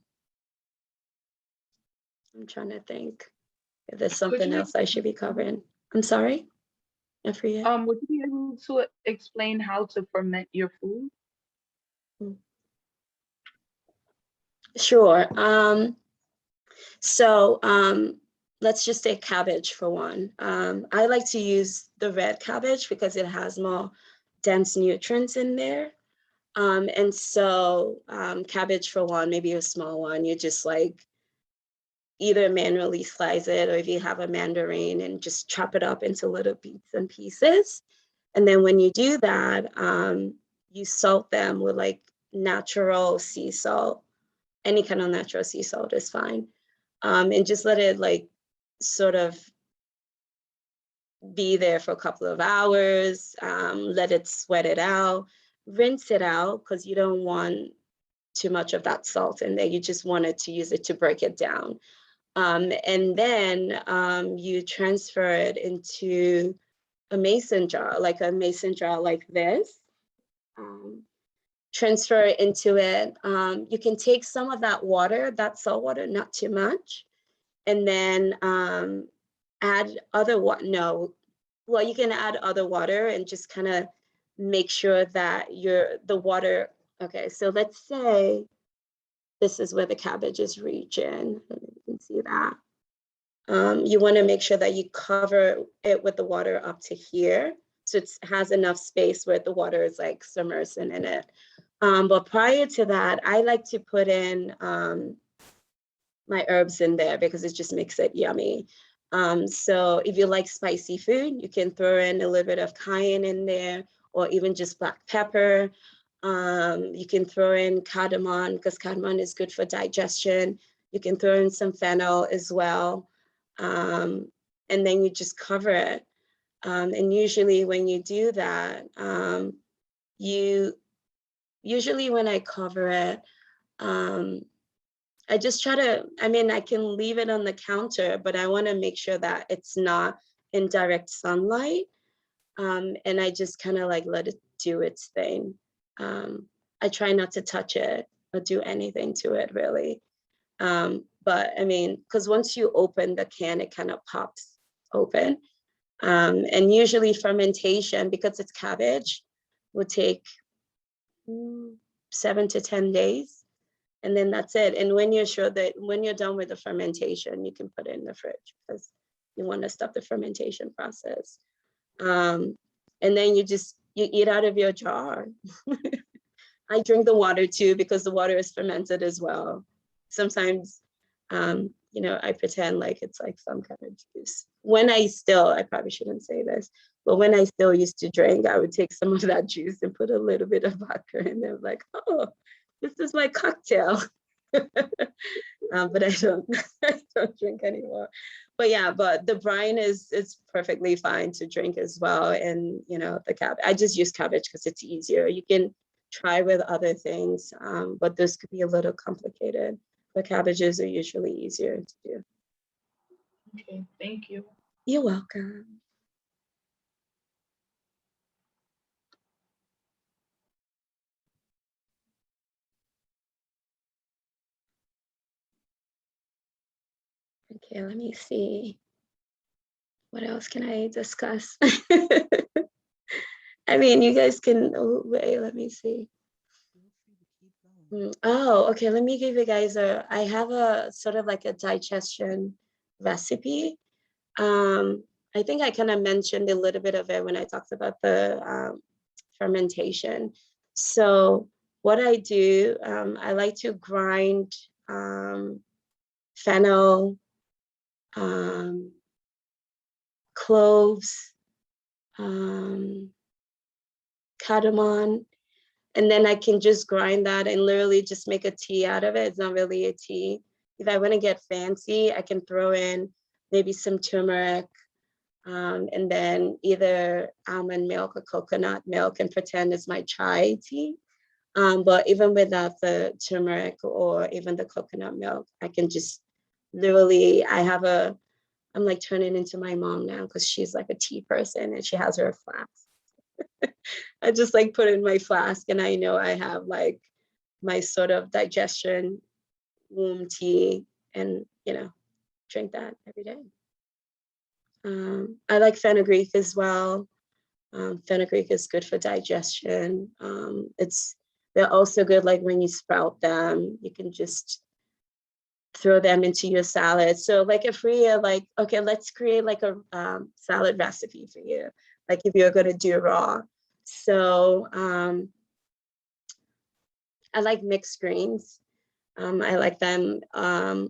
trying to think if there's something else I should be covering. I'm sorry, I forget. Would you be able to explain how to ferment your food? Sure. So let's just take cabbage for one. I like to use the red cabbage because it has more dense nutrients in there. And so cabbage for one, maybe a small one, you just like either manually slice it, or if you have a mandarin, and just chop it up into little bits and pieces. And then when you do that, you salt them with like natural sea salt. Any kind of natural sea salt is fine. And just let it like sort of be there for a couple of hours, let it sweat it out, rinse it out, because you don't want too much of that salt in there. You just wanted to use it to break it down. And then you transfer it into a mason jar like this. Transfer it into it. You can take some of that water, that salt water, not too much, and then add other water. No, well, you can add other water and just kind of make sure that the water. Okay, so let's say this is where the cabbage is reaching. You can see that. You want to make sure that you cover it with the water up to here, so it has enough space where the water is like submersing in it. But prior to that, I like to put in my herbs in there because it just makes it yummy. So if you like spicy food, you can throw in a little bit of cayenne in there, or even just black pepper. You can throw in cardamom because cardamom is good for digestion. You can throw in some fennel as well. And then you just cover it. And usually when you do that, usually when I cover it, I just try to, I can leave it on the counter, but I want to make sure that it's not in direct sunlight. And I just kind of like let it do its thing. I try not to touch it or do anything to it really. But because once you open the can, it kind of pops open. And usually fermentation, because it's cabbage, would take 7 to 10 days. And then that's it. And when you're sure that when you're done with the fermentation, you can put it in the fridge because you want to stop the fermentation process. And then you eat out of your jar. I drink the water too because the water is fermented as well. Sometimes, I pretend like it's like some kind of juice. I probably shouldn't say this, but when I still used to drink, I would take some of that juice and put a little bit of vodka in there, like, oh, this is my cocktail. But I don't, I don't drink anymore. But the brine is perfectly fine to drink as well. And the cabbage, I just use cabbage because it's easier. You can try with other things, but this could be a little complicated. The cabbages are usually easier to do. Okay, thank you. You're welcome. Okay, let me see. What else can I discuss? You guys can, wait, let me see. Oh, okay. Let me give you guys I have a sort of like a digestion recipe. I think I kind of mentioned a little bit of it when I talked about the fermentation. So what I do, I like to grind fennel, cloves, cardamom, and then I can just grind that and literally just make a tea out of it. It's not really a tea. If I want to get fancy, I can throw in maybe some turmeric, and then either almond milk or coconut milk and pretend it's my chai tea. But even without the turmeric or even the coconut milk, I can just literally, I'm like turning into my mom now because she's like a tea person and she has her flask. I just like put in my flask and I know I have like my sort of digestion womb tea and, drink that every day. I like fenugreek as well. Fenugreek is good for digestion. They're also good like when you sprout them, you can just throw them into your salad. So like if we are like, okay, let's create like a salad recipe for you. Like if you're gonna do raw. So I like mixed greens. I like them.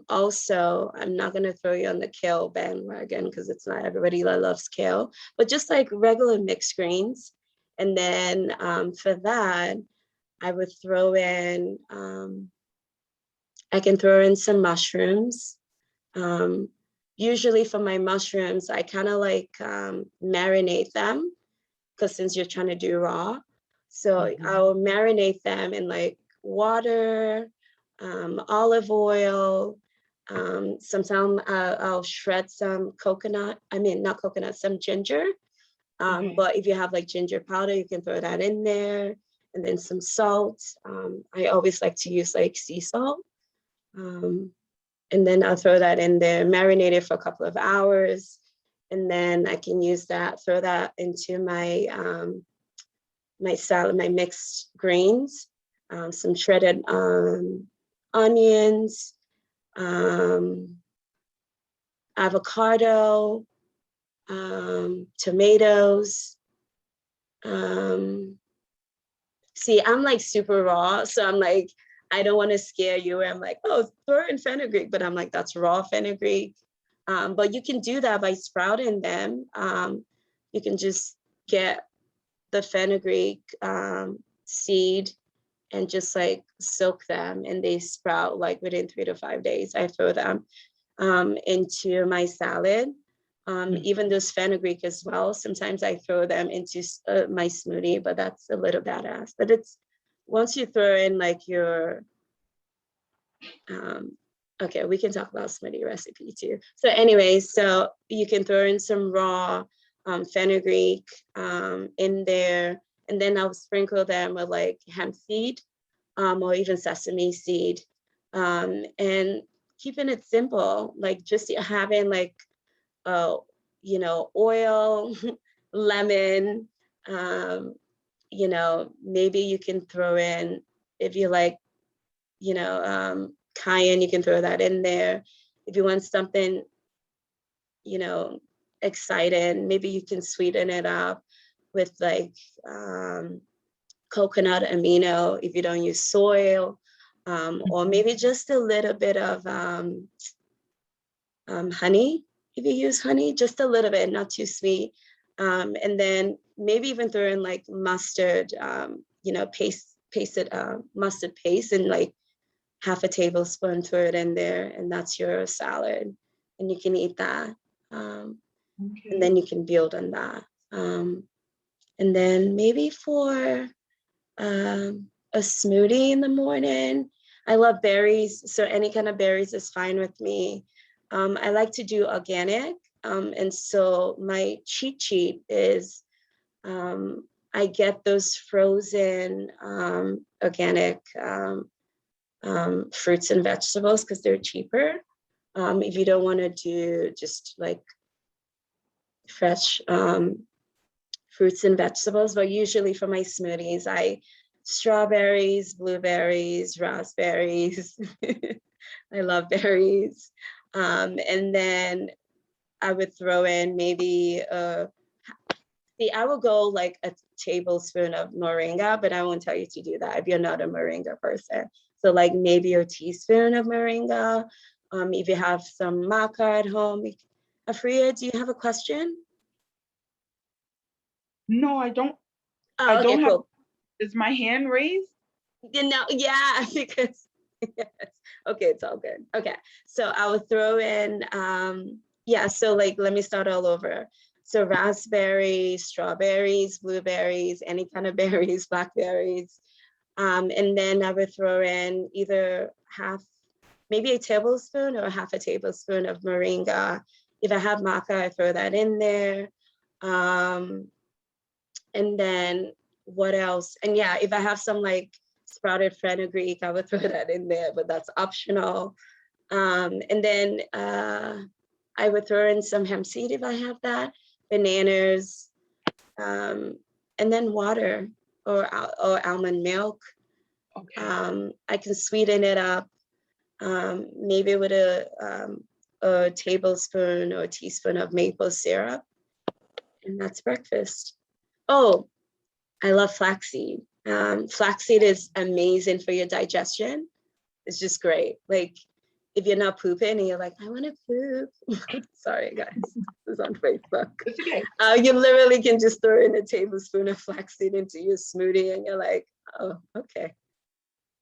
Also, I'm not gonna throw you on the kale bandwagon because it's not everybody that loves kale, but just like regular mixed greens. And then for that, I would throw in, I can throw in some mushrooms. Usually for my mushrooms, I kind of like marinate them because since you're trying to do raw, so I'll marinate them in like water, olive oil. Sometimes I'll shred some not coconut, some ginger. But if you have like ginger powder, you can throw that in there. And then some salt. I always like to use like sea salt. And then I'll throw that in there, marinate it for a couple of hours. And then I can use that, throw that into my my salad, my mixed greens, some shredded onions, avocado, tomatoes. See, I'm like super raw, so I'm like, I don't want to scare you. I'm like, oh, throw in fenugreek, but I'm like, that's raw fenugreek. But you can do that by sprouting them. You can just get the fenugreek seed and just like soak them and they sprout like within 3 to 5 days. I throw them into my salad. Even those fenugreek as well. Sometimes I throw them into my smoothie, but that's a little badass. But it's once you throw in like your, okay, we can talk about smoothie recipe too. So anyway, so you can throw in some raw fenugreek in there, and then I'll sprinkle them with like hemp seed or even sesame seed, and keeping it simple, like just having like oil, lemon, maybe you can throw in, if you like, cayenne, you can throw that in there. If you want something, exciting, maybe you can sweeten it up with like coconut amino if you don't use soy, or maybe just a little bit of honey. If you use honey, just a little bit, not too sweet. And then maybe even throw in like mustard, mustard paste and like half a tablespoon, throw it in there, and that's your salad. And you can eat that. And then you can build on that. And then maybe for a smoothie in the morning, I love berries, so any kind of berries is fine with me. I like to do organic, and so my cheat sheet is I get those frozen organic fruits and vegetables because they're cheaper. If you don't want to do just like fresh fruits and vegetables, but usually for my smoothies, I strawberries, blueberries, raspberries. I love berries. And then I would throw in maybe, see, I will go like a tablespoon of moringa, but I won't tell you to do that if you're not a moringa person. So like maybe a teaspoon of moringa. If you have some maca at home. Afria, do you have a question? No, I don't. Oh, okay, have. cool. Is my hand raised? You know, yeah, because yes. Okay, it's all good. Okay, so I would throw in, yeah, so like, let me start all over. So raspberries, strawberries, blueberries, any kind of berries, blackberries. And then I would throw in either maybe a tablespoon or half a tablespoon of moringa. If I have maca, I throw that in there. And then what else? And yeah, if I have some like sprouted fenugreek, I would throw that in there, but that's optional. And then I would throw in some hemp seed if I have that, bananas, and then water or almond milk. Okay. I can sweeten it up, maybe with a tablespoon or a teaspoon of maple syrup, and that's breakfast. Oh, I love flaxseed. Flaxseed is amazing for your digestion. It's just great. Like if you're not pooping and you're like, I want to poop. Sorry, guys, this is on Facebook. It's okay. You literally can just throw in a tablespoon of flaxseed into your smoothie and you're like, oh, okay.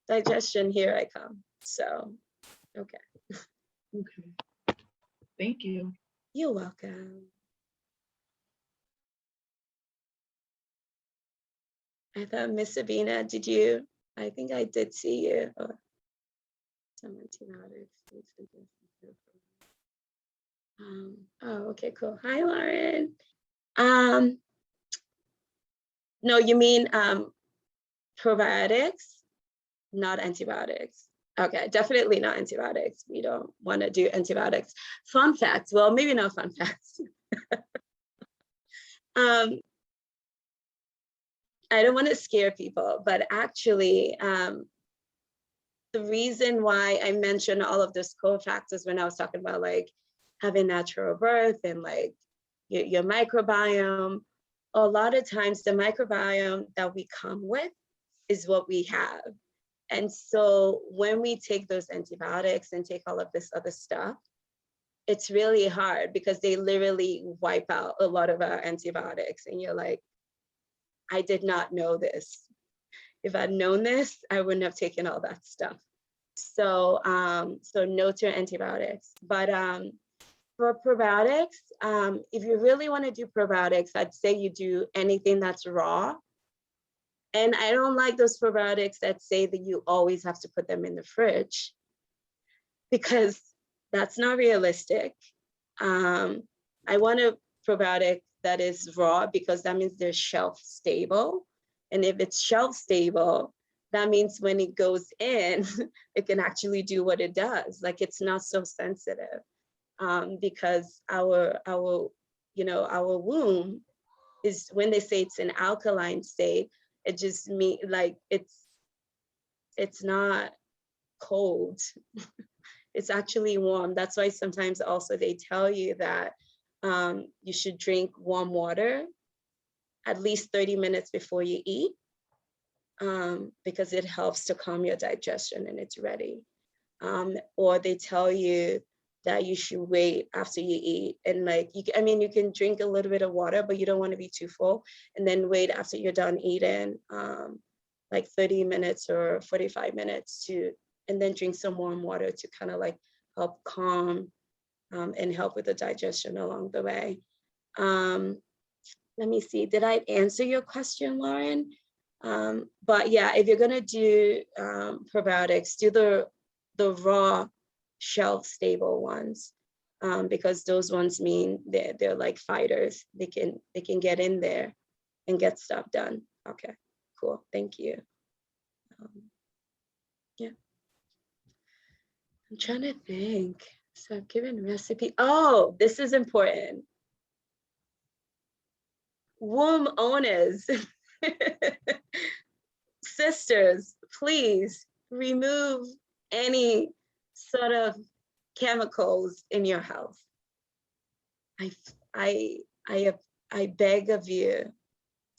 Digestion, here I come. So, okay. Okay. Thank you. You're welcome. I thought Miss Sabina, did you? I think I did see you. Some antibiotics. Oh, okay, cool. Hi, Lauren. No, you mean probiotics, not antibiotics. Okay, definitely not antibiotics. We don't want to do antibiotics. Fun facts. Well, maybe not fun facts. I don't want to scare people, but actually, the reason why I mentioned all of those cofactors when I was talking about like having natural birth and like your microbiome, a lot of times the microbiome that we come with is what we have. And so when we take those antibiotics and take all of this other stuff, it's really hard because they literally wipe out a lot of our antibiotics. And you're like, I did not know this. If I'd known this, I wouldn't have taken all that stuff. So, so no to antibiotics. But for probiotics, if you really want to do probiotics, I'd say you do anything that's raw. And I don't like those probiotics that say that you always have to put them in the fridge because that's not realistic. I want a probiotic that is raw because that means they're shelf stable. And if it's shelf stable, that means when it goes in, it can actually do what it does. Like it's not so sensitive because our womb is, when they say it's an alkaline state, it just means like it's not cold. It's actually warm. That's why sometimes also they tell you that you should drink warm water at least 30 minutes before you eat because it helps to calm your digestion and it's ready. Or they tell you that you should wait after you eat and like, you can drink a little bit of water, but you don't want to be too full, and then wait after you're done eating like 30 minutes or 45 minutes and then drink some warm water to kind of like help calm and help with the digestion along the way. Let me see, did I answer your question, Lauren? But yeah, if you're gonna do probiotics, do the raw shelf stable ones because those ones mean they're like fighters. They can get in there and get stuff done. Okay, cool, thank you. Yeah, I'm trying to think. So I've given recipe. Oh, this is important. Womb owners. sisters, please remove any sort of chemicals in your house. I beg of you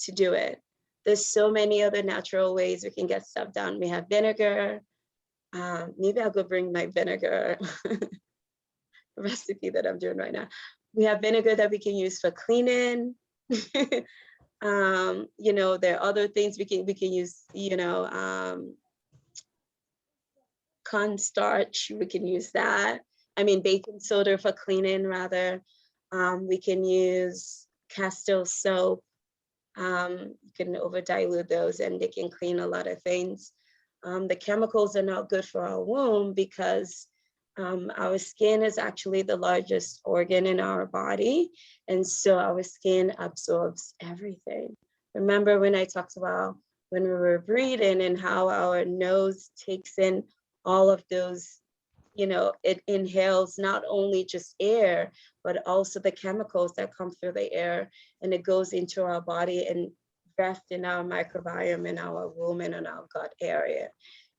to do it. There's so many other natural ways we can get stuff done. We have vinegar. Maybe I'll go bring my vinegar recipe that I'm doing right now. We have vinegar that we can use for cleaning. You know, there are other things we can use, you know, cornstarch, we can use that. I mean, baking soda for cleaning rather. We can use Castile soap. You can over dilute those and they can clean a lot of things. The chemicals are not good for our womb because our skin is actually the largest organ in our body. And so our skin absorbs everything. Remember when I talked about when we were breathing and how our nose takes in all of those, you know, it inhales not only just air, but also the chemicals that come through the air, and it goes into our body and rest in our microbiome, in our womb, and in our gut area.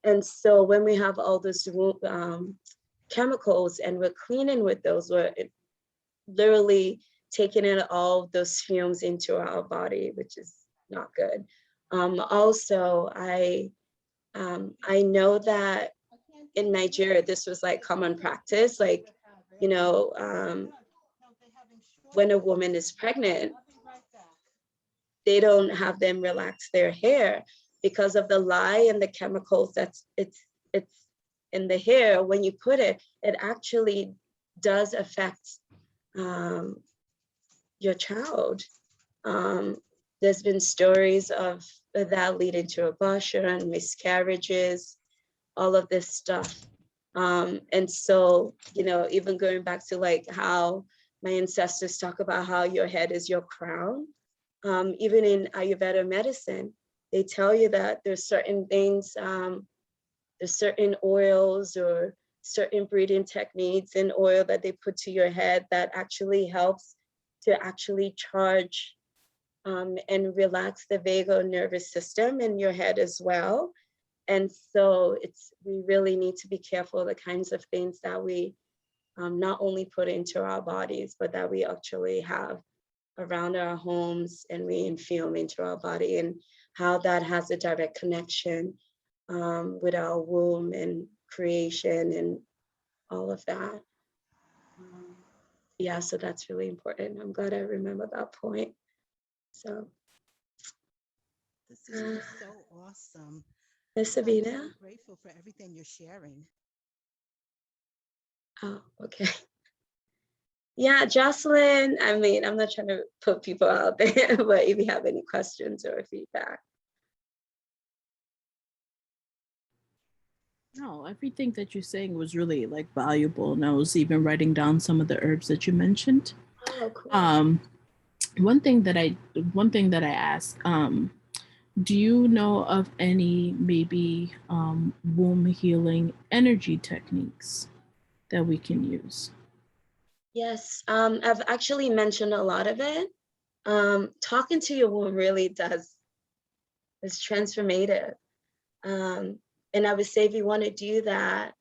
And so when we have all those chemicals and we're cleaning with those, we're literally taking in all those fumes into our body, which is not good. Also, I know that in Nigeria, this was like common practice, like, you know, when a woman is pregnant, they don't have them relax their hair because of the lye and the chemicals that's it's in the hair. When you put it, it actually does affect your child. There's been stories of that leading to abortion, miscarriages, all of this stuff. And so, you know, even going back to like how my ancestors talk about how your head is your crown, even in Ayurveda medicine, they tell you that there's certain things, there's certain oils or certain breathing techniques and oil that they put to your head that actually helps to actually charge and relax the vagal nervous system in your head as well. And so we really need to be careful the kinds of things that we not only put into our bodies, but that we actually have around our homes and we infuse into our body, and how that has a direct connection with our womb and creation and all of that. Yeah, so that's really important. I'm glad I remember that point. So. This is just so awesome. Miss I'm Sabina? so grateful for everything you're sharing. Oh, okay. Yeah, Jocelyn, I mean, I'm not trying to put people out there, but if you have any questions or feedback. No, everything that you're saying was really like valuable, and I was even writing down some of the herbs that you mentioned. Oh, cool. One thing that I asked, do you know of any maybe womb healing energy techniques that we can use? Yes, I've actually mentioned a lot of it. Talking to your womb really is transformative. And I would say if you want to do that,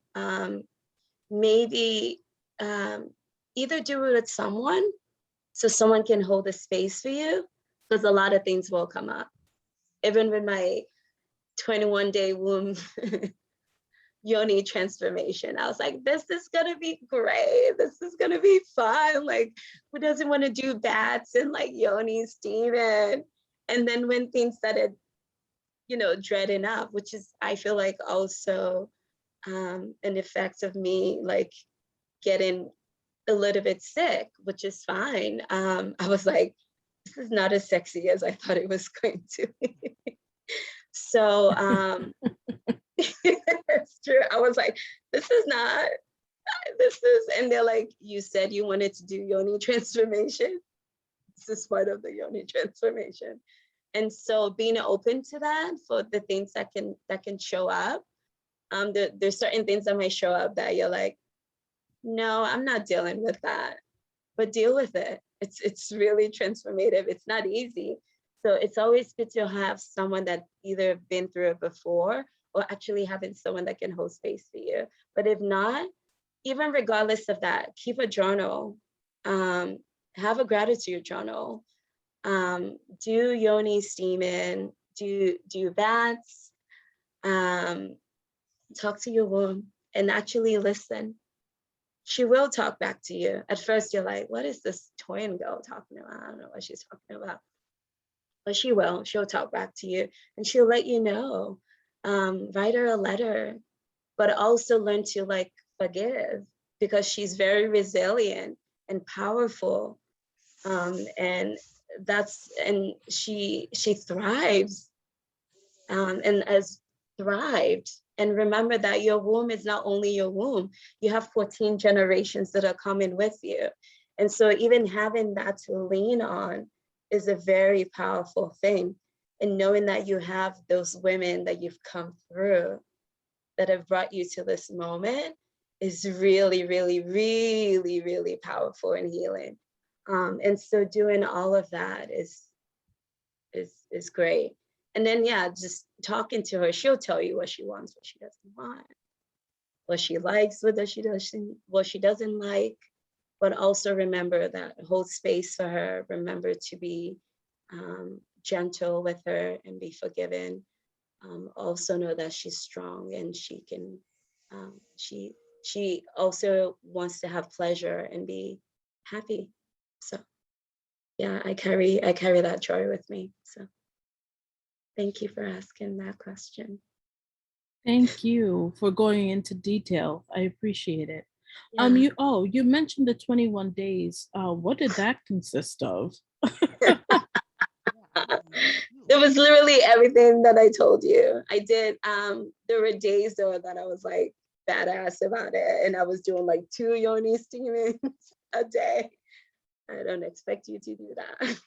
maybe either do it with someone so someone can hold the space for you, because a lot of things will come up. Even with my 21-day womb yoni transformation, I was like, this is gonna be great. This is gonna be fun. Like, who doesn't want to do baths and like yoni steaming? And then when things started, you know, dreading up, which is, I feel like also an effect of me like getting a little bit sick, which is fine. I was like, this is not as sexy as I thought it was going to be. So it's true. I was like, this is, and they're like, you said you wanted to do yoni transformation. This is part of the yoni transformation. And so being open to that for the things that can show up. There's certain things that might show up that you're like, no, I'm not dealing with that, but deal with it. It's really transformative. It's not easy. So it's always good to have someone that either been through it before or actually having someone that can hold space for you. But if not, even regardless of that, keep a journal, have a gratitude journal, do yoni steaming, do baths, talk to your womb and actually listen. She will talk back to you. At first you're like, what is this Toyin girl talking about? I don't know what she's talking about. But she will, she'll talk back to you and she'll let you know. Write her a letter, but also learn to like forgive because she's very resilient and powerful. And she thrives and has thrived. And remember that your womb is not only your womb, you have 14 generations that are coming with you. And so even having that to lean on is a very powerful thing. And knowing that you have those women that you've come through that have brought you to this moment is really, really, really, really powerful and healing. And so doing all of that is great. And then, yeah, just talking to her, she'll tell you what she wants, what she doesn't want, what she likes, what she doesn't like. But also remember that, hold space for her. Remember to be gentle with her and be forgiving. Also know that she's strong and she can, she also wants to have pleasure and be happy. So yeah, I carry that joy with me. So thank you for asking that question. Thank you for going into detail. I appreciate it. Yeah. You mentioned the 21 days. What did that consist of? It was literally everything that I told you. I did, there were days though that I was like badass about it. And I was doing like 2 yoni steamings a day. I don't expect you to do that.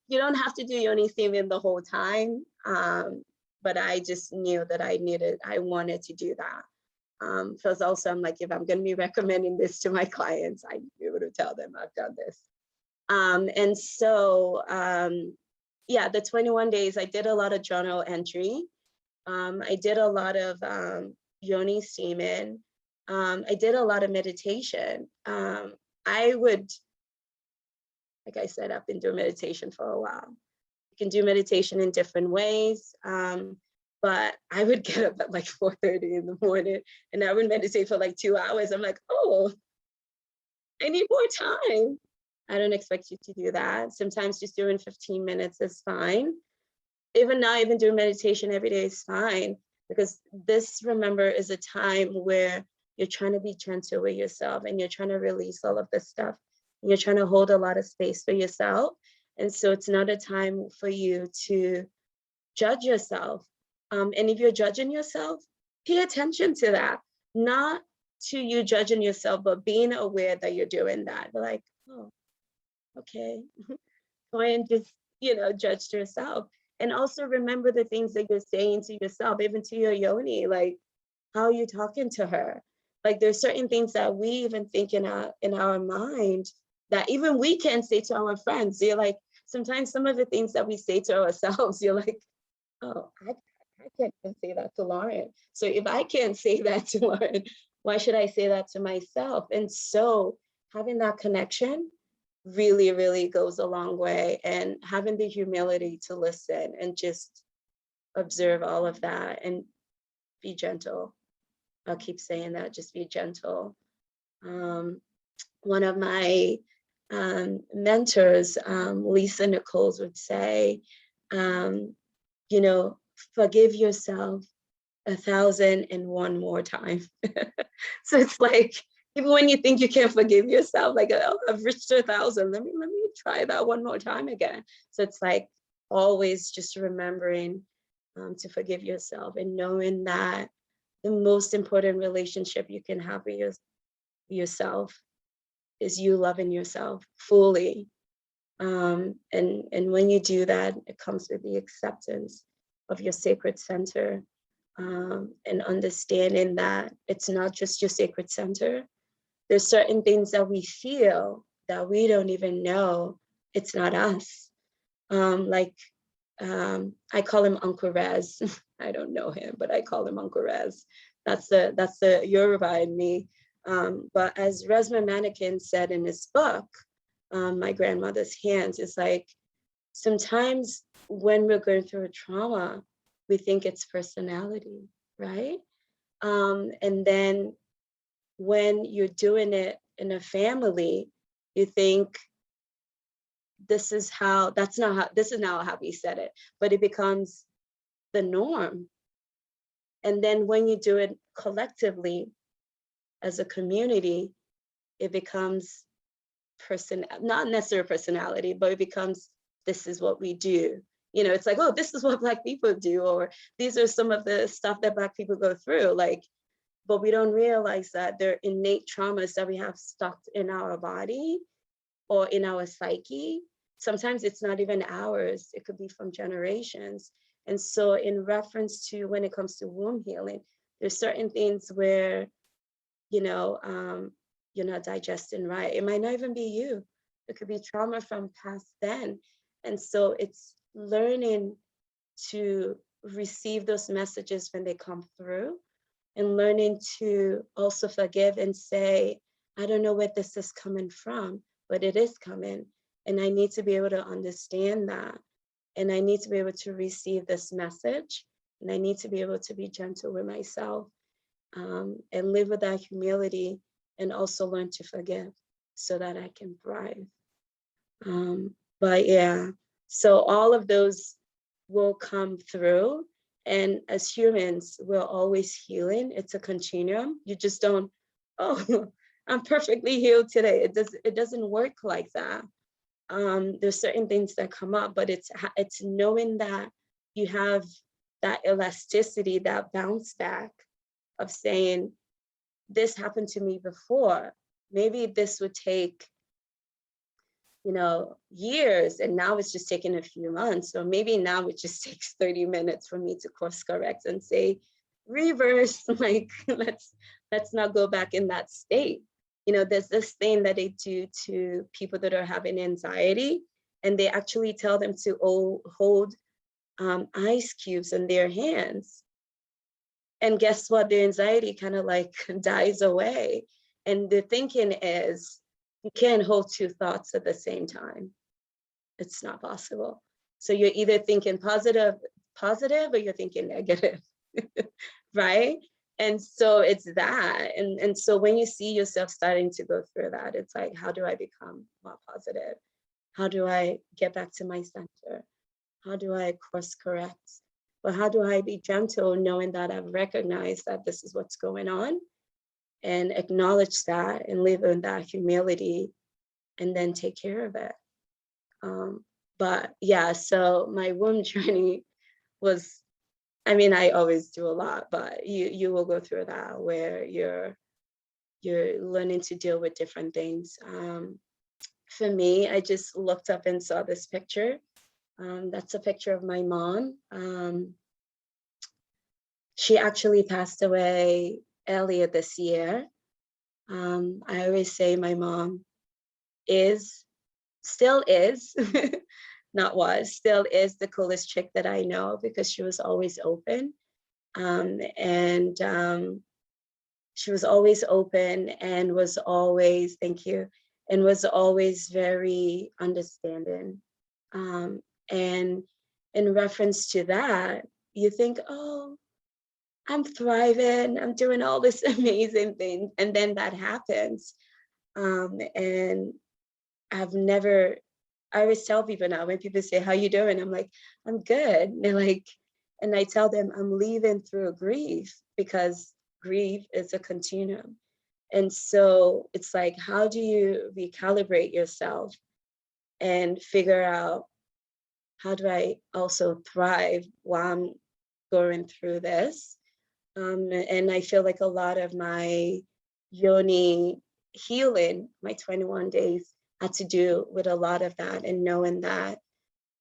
You don't have to do yoni steaming the whole time. But I just knew that I wanted to do that. Because also I'm like, if I'm going to be recommending this to my clients, I need to be able to tell them I've done this. And so, yeah, the 21 days, I did a lot of journal entry. I did a lot of yoni steaming. I did a lot of meditation. Like I said, I've been doing meditation for a while. You can do meditation in different ways. But I would get up at like 4:30 in the morning and I would meditate for like 2 hours. I'm like, oh, I need more time. I don't expect you to do that. Sometimes just doing 15 minutes is fine. Even now, even doing meditation every day is fine, because this, remember, is a time where you're trying to be gentle with yourself and you're trying to release all of this stuff. And you're trying to hold a lot of space for yourself. And so it's not a time for you to judge yourself. And if you're judging yourself, pay attention to that. Not to you judging yourself, but being aware that you're doing that. Like, oh, okay. Go and just, judge yourself. And also remember the things that you're saying to yourself, even to your yoni, like, how are you talking to her? Like, there's certain things that we even think in our mind that even we can say to our friends. You're like, sometimes some of the things that we say to ourselves, you're like, oh, I can't even say that to Lauren. So if I can't say that to Lauren, why should I say that to myself? And so having that connection really, really goes a long way, and having the humility to listen and just observe all of that and be gentle. I'll keep saying that, just be gentle. One of my mentors, Lisa Nichols, would say, forgive yourself 1,001 more times. So it's like, even when you think you can't forgive yourself, like, oh, I've reached 1,000. Let me try that one more time again. So it's like always just remembering to forgive yourself, and knowing that the most important relationship you can have with yourself is you loving yourself fully. And when you do that, it comes with the acceptance of your sacred center, and understanding that it's not just your sacred center. There's certain things that we feel that we don't even know it's not us. Like I call him Uncle Rez. I don't know him, but I call him Uncle Rez. That's the Yoruba in me. But as Resma Mannequin said in his book, My Grandmother's Hands, is like, sometimes when we're going through a trauma, we think it's personality, right? And then when you're doing it in a family, you think this is not how we said it, but it becomes the norm. And then when you do it collectively as a community, it becomes not necessarily personality, but it becomes, this is what we do. You know, it's like, oh, this is what Black people do, or these are some of the stuff that Black people go through. Like, but we don't realize that they're innate traumas that we have stuck in our body or in our psyche. Sometimes it's not even ours, it could be from generations. And so in reference to when it comes to womb healing, there's certain things where, you know, you're not digesting right. It might not even be you. It could be trauma from past then. And so it's learning to receive those messages when they come through, and learning to also forgive and say, I don't know where this is coming from, but it is coming. And I need to be able to understand that. And I need to be able to receive this message. And I need to be able to be gentle with myself, and live with that humility, and also learn to forgive so that I can thrive. But yeah, so all of those will come through. And as humans, we're always healing. It's a continuum. You just don't, oh, I'm perfectly healed today. It doesn't work like that. There's certain things that come up, but it's knowing that you have that elasticity, that bounce back of saying, this happened to me before. Maybe this would take, you know, years, and now it's just taking a few months. So maybe now it just takes 30 minutes for me to course correct and say, reverse, like, let's not go back in that state. You know, there's this thing that they do to people that are having anxiety, and they actually tell them to hold ice cubes in their hands. And guess what? The anxiety kind of like dies away. And the thinking is, you can't hold two thoughts at the same time. It's not possible. So you're either thinking positive, or you're thinking negative, right? And so it's that. And so when you see yourself starting to go through that, it's like, how do I become more positive? How do I get back to my center? How do I course correct? But how do I be gentle, knowing that I've recognized that this is what's going on, and acknowledge that and live in that humility, and then take care of it. But yeah, so my womb journey was, I mean, I always do a lot, but you will go through that where you're learning to deal with different things. For me, I just looked up and saw this picture. That's a picture of my mom. She actually passed away earlier this year. I always say my mom still is, not was, still is the coolest chick that I know, because she was always open. She was always open, and was always, thank you, and was always very understanding. And in reference to that, you think, oh, I'm thriving, I'm doing all this amazing thing. And then that happens. And I always tell people now, when people say, how you doing? I'm like, I'm good. And they're like, and I tell them I'm leaving through a grief, because grief is a continuum. And so it's like, how do you recalibrate yourself and figure out, how do I also thrive while I'm going through this? And I feel like a lot of my yoni healing, my 21 days, had to do with a lot of that, and knowing that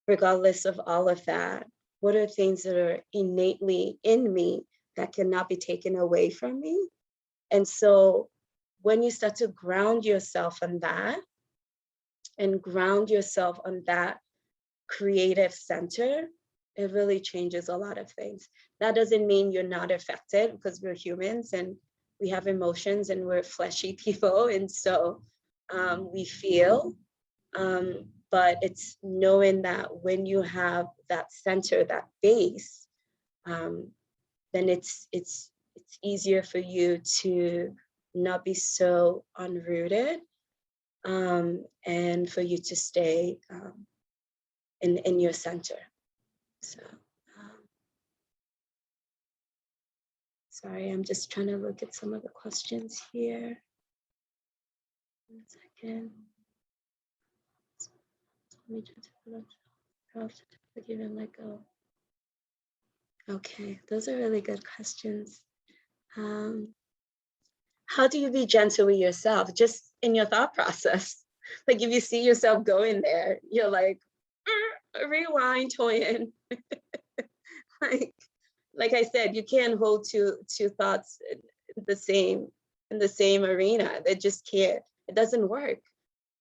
regardless of all of that, what are things that are innately in me that cannot be taken away from me? And so when you start to ground yourself on that, and ground yourself on that creative center, it really changes a lot of things. That doesn't mean you're not affected, because we're humans and we have emotions and we're fleshy people. And so we feel, but it's knowing that when you have that center, that base, then it's easier for you to not be so unrooted, and for you to stay in your center. So, sorry, I'm just trying to look at some of the questions here. 1 second. Forgive and let go. Okay, those are really good questions. How do you be gentle with yourself? Just in your thought process. Like if you see yourself going there, you're like, rewind, Toyin. like I said, you can't hold two thoughts in the same arena. They just can't. It doesn't work.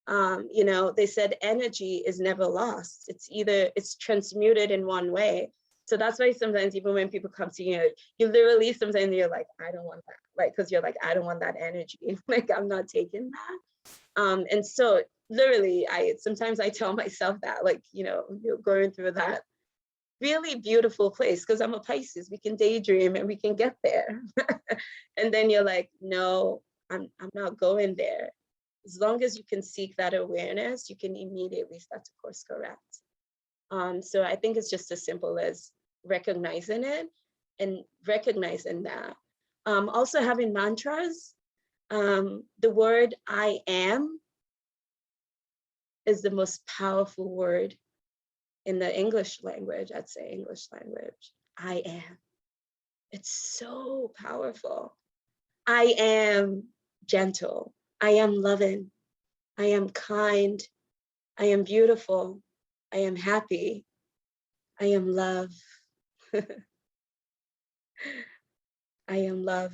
You know, they said energy is never lost. It's transmuted in one way. So that's why sometimes even when people come to you, you literally sometimes you're like, I don't want that. Like, because you're like, I don't want that energy. Like, I'm not taking that. And so literally, sometimes I tell myself that, like, you know, you're going through that really beautiful place, because I'm a Pisces. We can daydream and we can get there. And then you're like, no, I'm not going there. As long as you can seek that awareness, you can immediately start to course correct. So I think it's just as simple as recognizing it and recognizing that. Also having mantras. The word I am is the most powerful word in the English language. I'd say English language. I am. It's so powerful. I am gentle. I am loving. I am kind. I am beautiful. I am happy. I am love. I am love.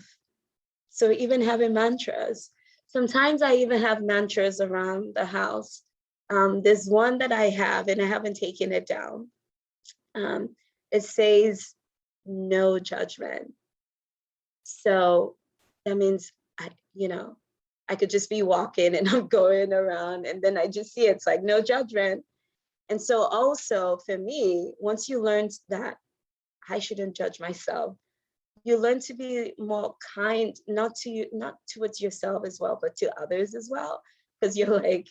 So even having mantras, sometimes I even have mantras around the house. There's one that I have, and I haven't taken it down. It says, no judgment. So that means, I could just be walking and I'm going around and then I just see it's like, no judgment. And so also for me, once you learn that I shouldn't judge myself, you learn to be more kind, not towards yourself as well, but to others as well. Because you're like,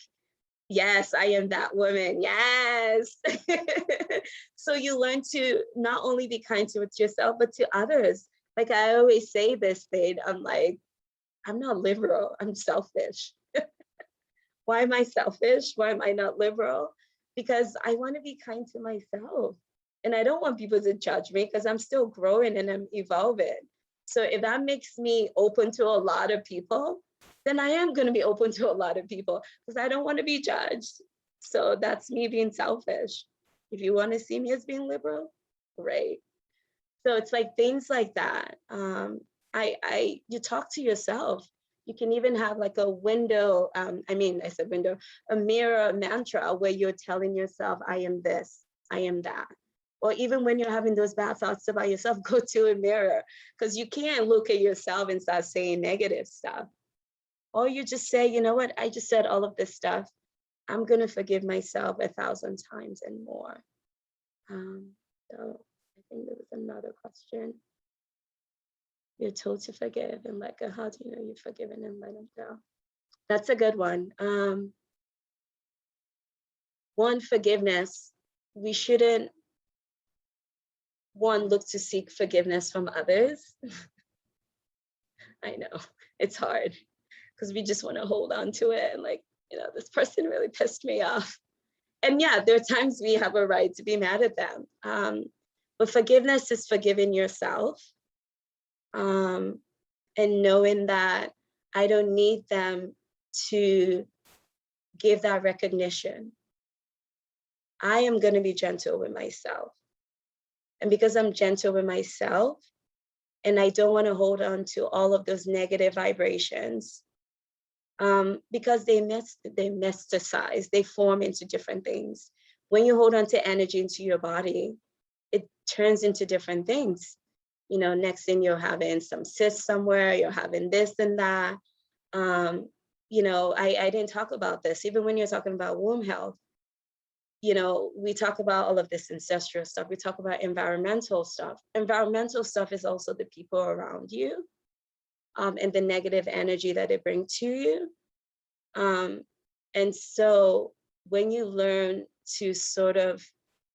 yes, I am that woman. Yes. So you learn to not only be kind towards yourself, but to others. Like I always say this thing, I'm like, I'm not liberal, I'm selfish. Why am I selfish? Why am I not liberal? Because I want to be kind to myself. And I don't want people to judge me because I'm still growing and I'm evolving. So if that makes me open to a lot of people, then I am going to be open to a lot of people because I don't want to be judged. So that's me being selfish. If you want to see me as being liberal, great. So it's like things like that. You talk to yourself. You can even have like a window, a mirror mantra where you're telling yourself, I am this, I am that. Or even when you're having those bad thoughts about yourself, go to a mirror because you can't look at yourself and start saying negative stuff. Or you just say, you know what, I just said all of this stuff. I'm going to forgive myself 1,000 times and more. So I think there was another question. You're told to forgive and let go. How do you know you've forgiven and let them go? That's a good one. One, forgiveness. We shouldn't, look to seek forgiveness from others. I know, it's hard because we just want to hold on to it and like, this person really pissed me off. And yeah, there are times we have a right to be mad at them. But forgiveness is forgiving yourself. And knowing that I don't need them to give that recognition. I am going to be gentle with myself. And because I'm gentle with myself, and I don't want to hold on to all of those negative vibrations, because they mesticize, they form into different things. when you hold on to energy into your body, it turns into different things. You know, next thing you're having some cysts somewhere, you're having this and that. You know, I didn't talk about this, even when you're talking about womb health. You know, we talk about all of this ancestral stuff. We talk about environmental stuff. Environmental stuff is also the people around you, and the negative energy that they bring to you. And so when you learn to sort of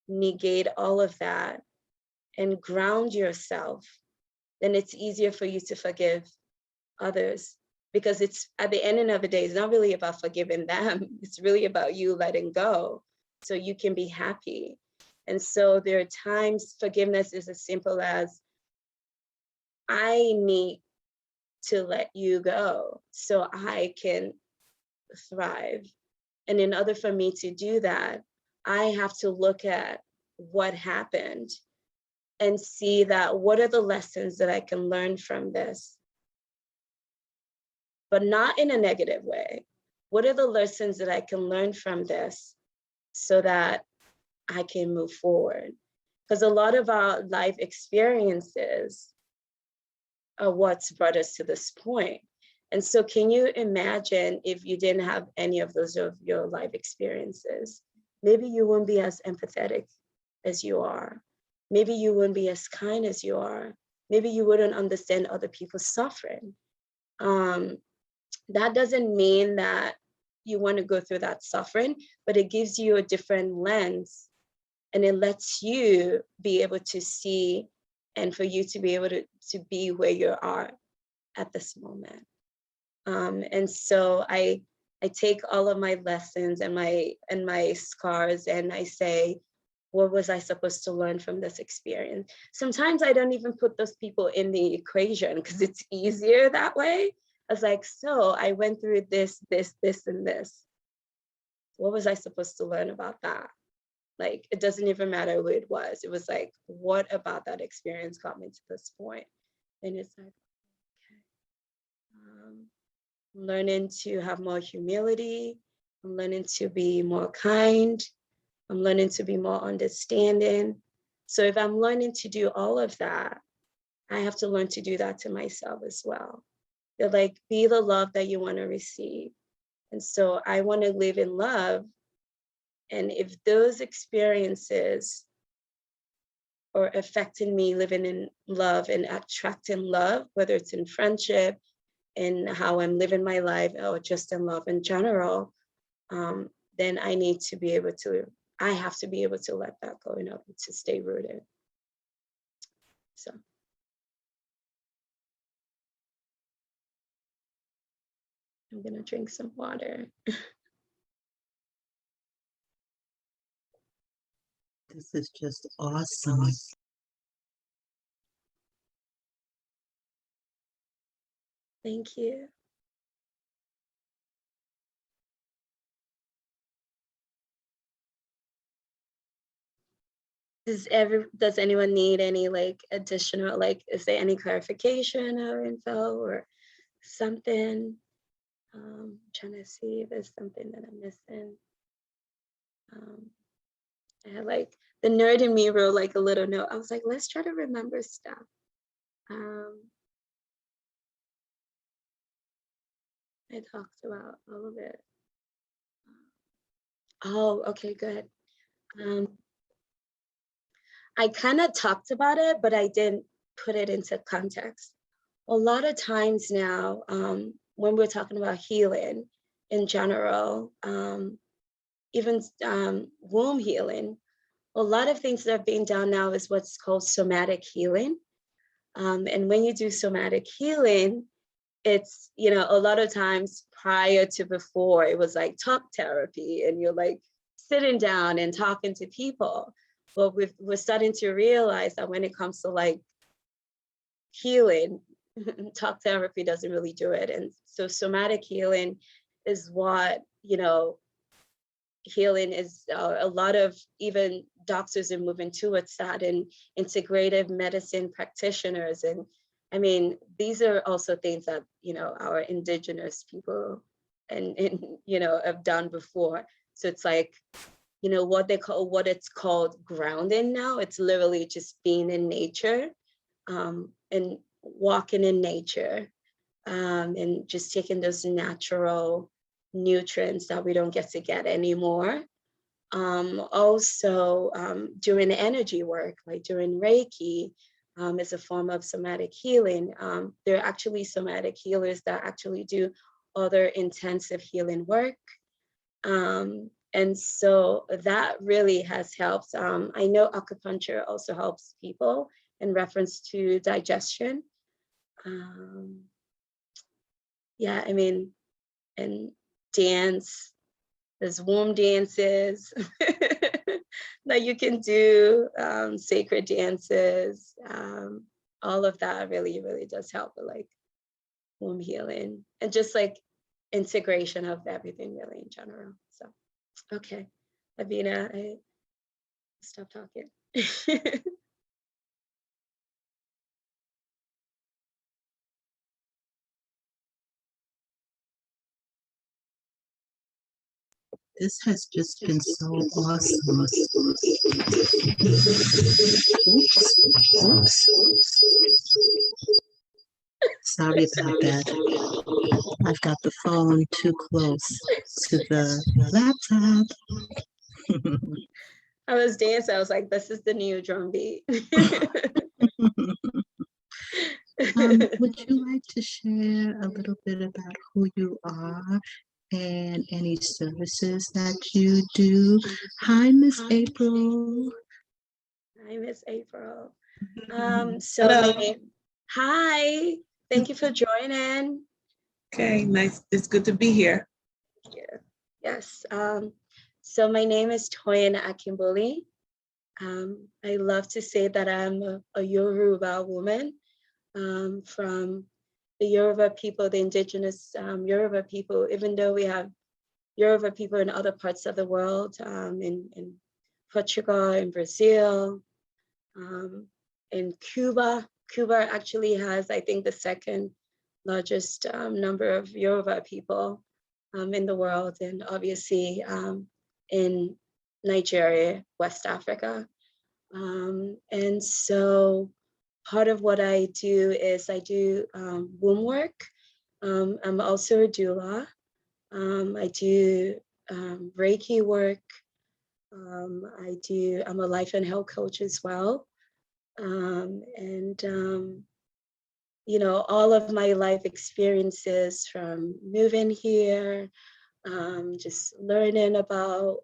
negate all of that and ground yourself, then it's easier for you to forgive others, because it's, at the end of the day, it's not really about forgiving them. It's really about you letting go so you can be happy. And so there are times forgiveness is as simple as, I need to let you go so I can thrive. And in order for me to do that, I have to look at what happened and see that what are the lessons that I can learn from this, but not in a negative way. What are the lessons that I can learn from this so that I can move forward? Because a lot of our life experiences are what's brought us to this point. And so can you imagine if you didn't have any of those of your life experiences? Maybe you wouldn't be as empathetic as you are. Maybe you wouldn't be as kind as you are. Maybe you wouldn't understand other people's suffering. That doesn't mean that you want to go through that suffering, but it gives you a different lens, and it lets you be able to see, and for you to be able to be where you are at this moment. And so I take all of my lessons and my scars, and I say, what was I supposed to learn from this experience? Sometimes I don't even put those people in the equation because it's easier that way. I was like, so I went through this, and this. What was I supposed to learn about that? Like, it doesn't even matter who it was. It was like, what about that experience got me to this point? And it's like, okay. Learning to have more humility. I'm learning to be more kind. I'm learning to be more understanding. So if I'm learning to do all of that, I have to learn to do that to myself as well. They're like, be the love that you want to receive. And so I want to live in love. And if those experiences are affecting me living in love and attracting love, whether it's in friendship, in how I'm living my life, or just in love in general, then I need to be able to, I have to be able to let that go in order to stay rooted. So. I'm gonna drink some water. This is just awesome. Thank you. Does anyone need any like additional, like, is there any clarification or info or something? Trying to see if there's something that I'm missing. I had like the nerd in me wrote like a little note. I was like, let's try to remember stuff. I talked about all of it. Oh, okay, good. I kind of talked about it, but I didn't put it into context. A lot of times now, when we're talking about healing in general, even womb healing, a lot of things that are being done now is what's called somatic healing. And when you do somatic healing, it's, you know, a lot of times prior to before, it was like talk therapy, and you're like sitting down and talking to people. But we're starting to realize that when it comes to like healing, talk therapy doesn't really do it. And so somatic healing is what, you know, healing is. A lot of even doctors are moving towards that, and integrative medicine practitioners. And I mean, these are also things that, you know, our indigenous people and you know, have done before. So it's like, what it's called grounding now. It's literally just being in nature, and walking in nature, and just taking those natural nutrients that we don't get anymore. Also, doing energy work, like doing Reiki, is a form of somatic healing. There are actually somatic healers that actually do other intensive healing work. And so that really has helped. I know acupuncture also helps people in reference to digestion. Yeah, I mean, and dance, there's womb dances that you can do, sacred dances. All of that really, really does help with like womb healing and just like integration of everything really in general. So, okay, Avina, I stop talking. This has just been so awesome. Oops, oops. Sorry about that. I've got the phone too close to the laptop. I was dancing. I was like, this is the new drum beat. Would you like to share a little bit about who you are and any services that you do? Hi, Miss April. Hi, Miss April. Hello. Hi, thank you for joining. Okay, nice. It's good to be here. Yeah. Yes. So my name is Toyin Akimbuli. I love to say that I'm a Yoruba woman, from the Yoruba people, the indigenous Yoruba people, even though we have Yoruba people in other parts of the world, in Portugal, in Brazil, in Cuba. Cuba actually has, I think, the second largest number of Yoruba people in the world, and obviously in Nigeria, West Africa. And so part of what I do is I do womb work. I'm also a doula. I do Reiki work. I'm a life and health coach as well. All of my life experiences from moving here, just learning about,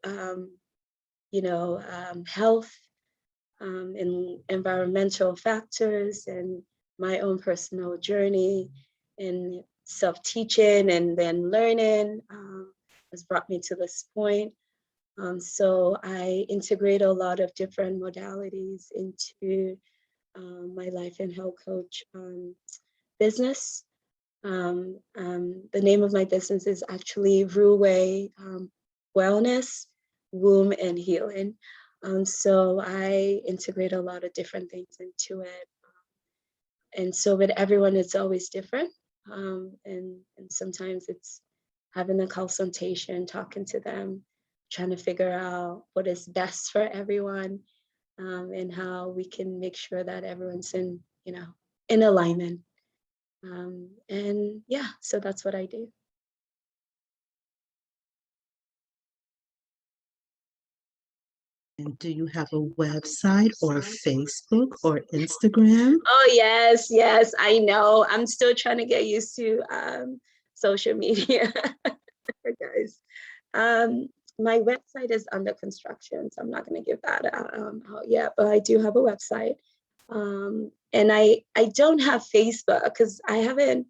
health, and environmental factors, and my own personal journey and self-teaching and then learning has brought me to this point. So I integrate a lot of different modalities into my life and health coach business. The name of my business is actually Ruwe Wellness, Womb and Healing. So I integrate a lot of different things into it. And so with everyone, it's always different. And sometimes it's having a consultation, talking to them, trying to figure out what is best for everyone, and how we can make sure that everyone's in alignment. And yeah, so that's what I do. And do you have a website or Facebook or Instagram? Oh, yes, I know. I'm still trying to get used to social media, guys. My website is under construction, so I'm not going to give that out yet, but I do have a website. And I don't have Facebook because I haven't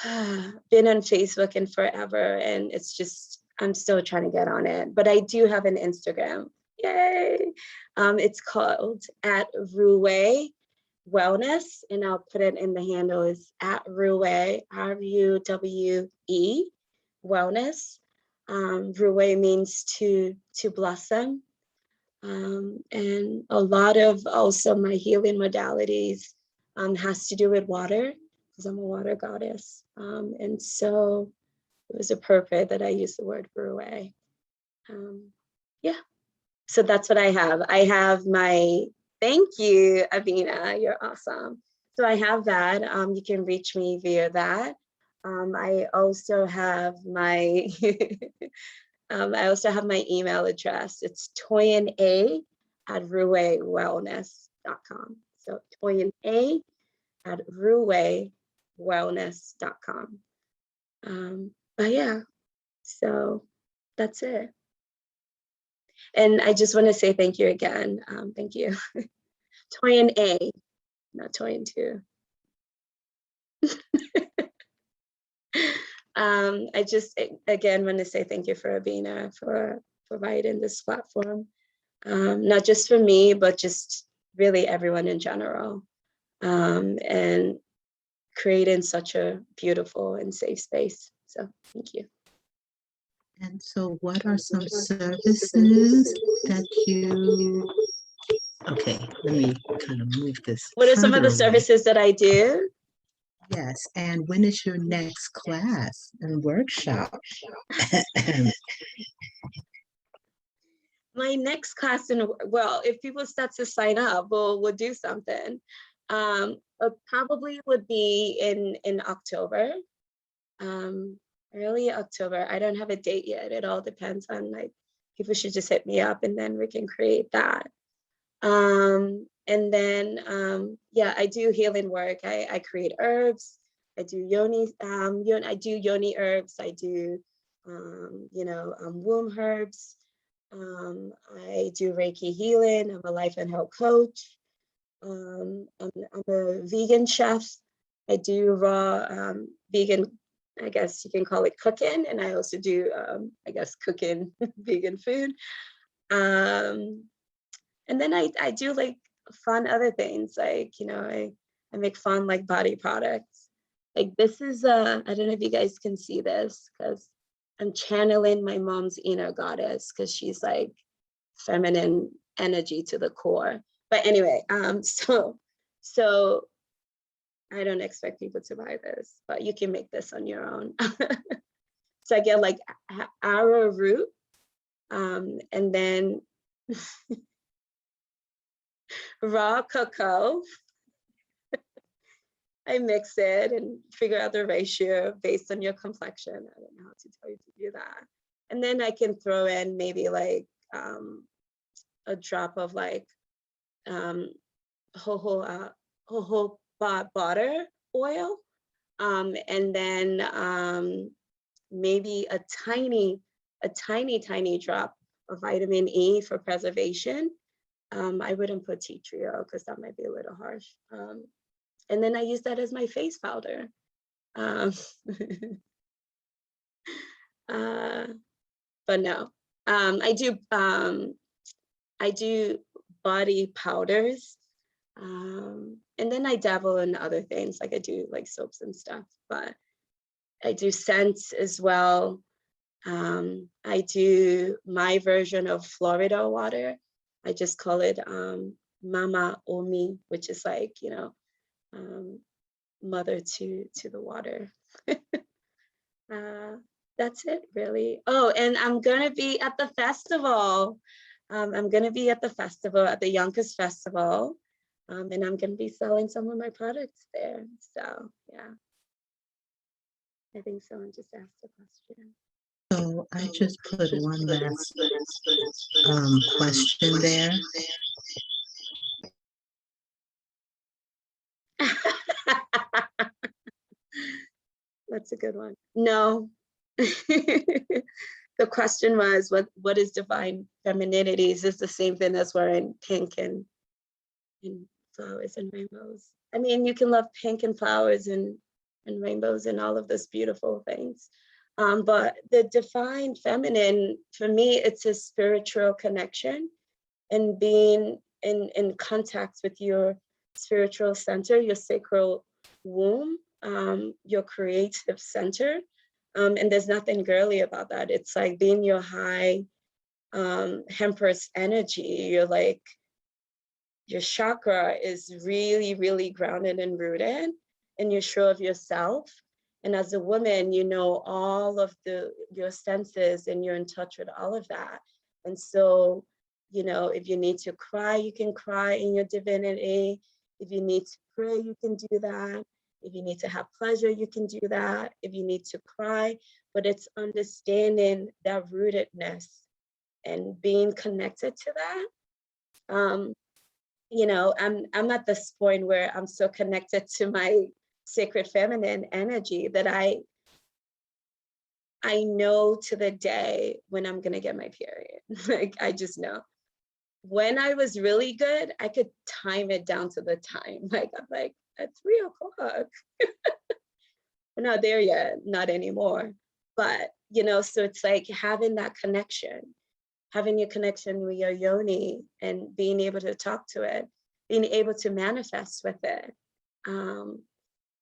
been on Facebook in forever, and it's just, I'm still trying to get on it, but I do have an Instagram. Yay. It's called @Ruwe Wellness, and I'll put it in the handle is @Ruwe, RUWE Wellness. Ruwe means to blossom. And a lot of also my healing modalities has to do with water, because I'm a water goddess. And so it was appropriate that I use the word Ruwe. yeah, so that's what I have. I have my, thank you, Avina, you're awesome. So I have that. You can reach me via that. I also have my I also have my email address. It's toyina@ruwewellness.com. So toyina@ruwewellness.com. But yeah, so that's it. And I just want to say thank you again. Thank you. Toyin A, not Toyin 2. I just, again, want to say thank you for Abina for providing this platform, not just for me, but just really everyone in general, and creating such a beautiful and safe space. So thank you. And so what are some services that you, okay, let me kind of move this. What are some of the further away. services that I do? Yes, and when is your next class and workshop? My next class well, if people start to sign up, we'll do something. Probably would be in October, early October. I don't have a date yet. It all depends on, like, people should just hit me up and then we can create that. And then yeah, I do healing work. I create herbs. I do yoni. I do yoni herbs. I do womb herbs. I do Reiki healing. I'm a life and health coach. I'm a vegan chef. I do raw vegan, I guess you can call it cooking, and I also do I guess cooking vegan food. And then I do like fun other things, like, I make fun like body products. Like this is I don't know if you guys can see this, because I'm channeling my mom's inner goddess, because she's like feminine energy to the core. But anyway, so I don't expect people to buy this, but you can make this on your own. So I get like arrowroot, and then raw cocoa. I mix it and figure out the ratio based on your complexion. I don't know how to tell you to do that. And then I can throw in maybe like a drop of like jojoba butter oil, and then maybe a tiny drop of vitamin E for preservation. I wouldn't put tea tree oil because that might be a little harsh. And then I use that as my face powder. But no, I do body powders, and then I dabble in other things, like I do like soaps and stuff, but I do scents as well. I do my version of Florida water. I just call it Mama Omi, which is like, mother to the water. That's it, really. Oh, and I'm gonna be at the festival. I'm gonna be at the festival, at the Yonkers Festival, and I'm gonna be selling some of my products there. So yeah, I think someone just asked a question. So I just put one last question there. That's a good one. No. The question was, what is divine femininity? Is this the same thing as wearing pink and flowers and rainbows? I mean, you can love pink and flowers and rainbows and all of those beautiful things. But the divine feminine, for me, it's a spiritual connection and being in contact with your spiritual center, your sacral womb, your creative center. And there's nothing girly about that. It's like being your high Empress energy. You're like, your chakra is really, really grounded and rooted, and you're sure of yourself. And as a woman, you know all of your senses, and you're in touch with all of that. And so, you know, if you need to cry, you can cry in your divinity. If you need to pray, you can do that. If you need to have pleasure, you can do that. If you need to cry, but it's understanding that rootedness and being connected to that. You know, I'm at this point where I'm so connected to my sacred feminine energy that I know to the day when I'm gonna get my period. Like, I just know. When I was really good, I could time it down to the time. Like, I'm like, at 3 o'clock. We're not there yet, not anymore. But, you know, so it's like having that connection, having your connection with your yoni and being able to talk to it, being able to manifest with it.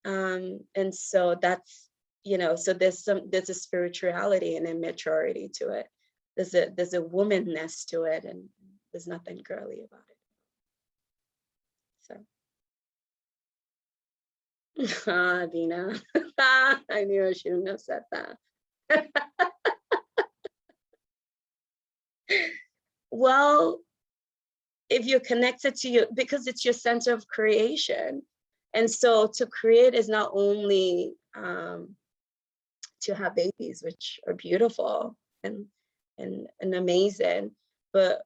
And so that's, you know, so there's a spirituality and a maturity to it. There's a womanness to it, and there's nothing girly about it. So, Dina, I knew I shouldn't have said that. Well, if you're connected to you, because it's your center of creation. And so to create is not only to have babies, which are beautiful and amazing, but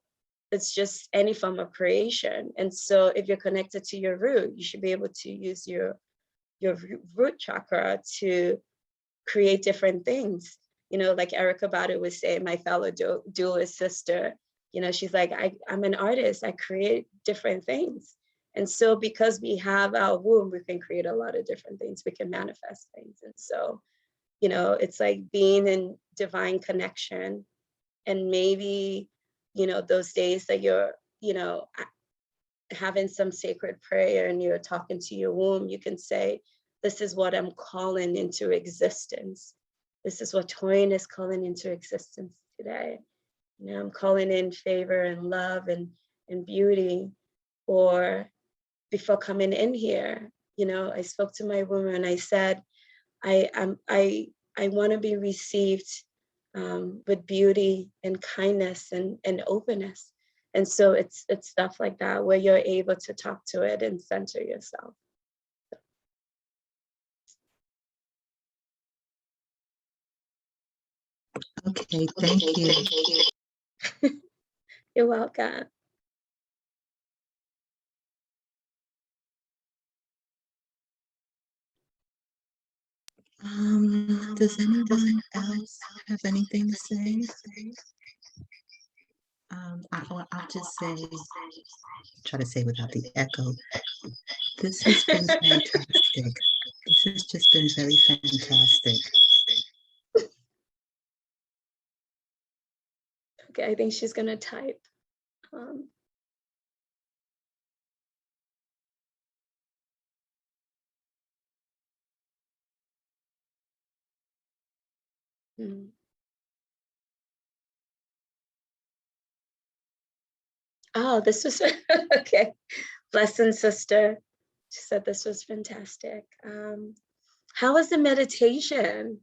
it's just any form of creation. And so if you're connected to your root, you should be able to use your root chakra to create different things. You know, like Erica Badu was saying, my fellow dualist sister, you know, she's like, I'm an artist, I create different things. And so because we have our womb, we can create a lot of different things, we can manifest things. And so, you know, it's like being in divine connection. And maybe, you know, those days that you're, you know, having some sacred prayer and you're talking to your womb, you can say, this is what I'm calling into existence. This is what Toyin is calling into existence today. You know, I'm calling in favor and love and beauty. Or before coming in here, you know, I spoke to my womb and I said, I want to be received with beauty and kindness and openness. And so it's stuff like that where you're able to talk to it and center yourself. Okay, thank you. You're welcome. Does anyone else have anything to say? I'll just say, try to say without the echo. This has been fantastic. This has just been very fantastic. Okay, I think she's gonna type. Oh, this was okay. Blessing, sister. She said this was fantastic. How was the meditation?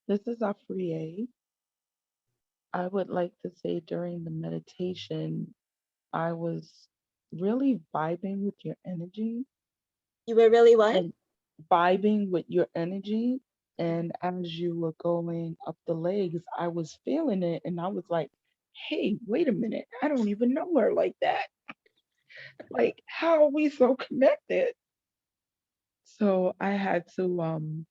This is Afriye. I would like to say during the meditation, I was really vibing with your energy. You were really what? And vibing with your energy. And as you were going up the legs, I was feeling it. And I was like, hey, wait a minute. I don't even know her like that. Like, how are we so connected? So I had to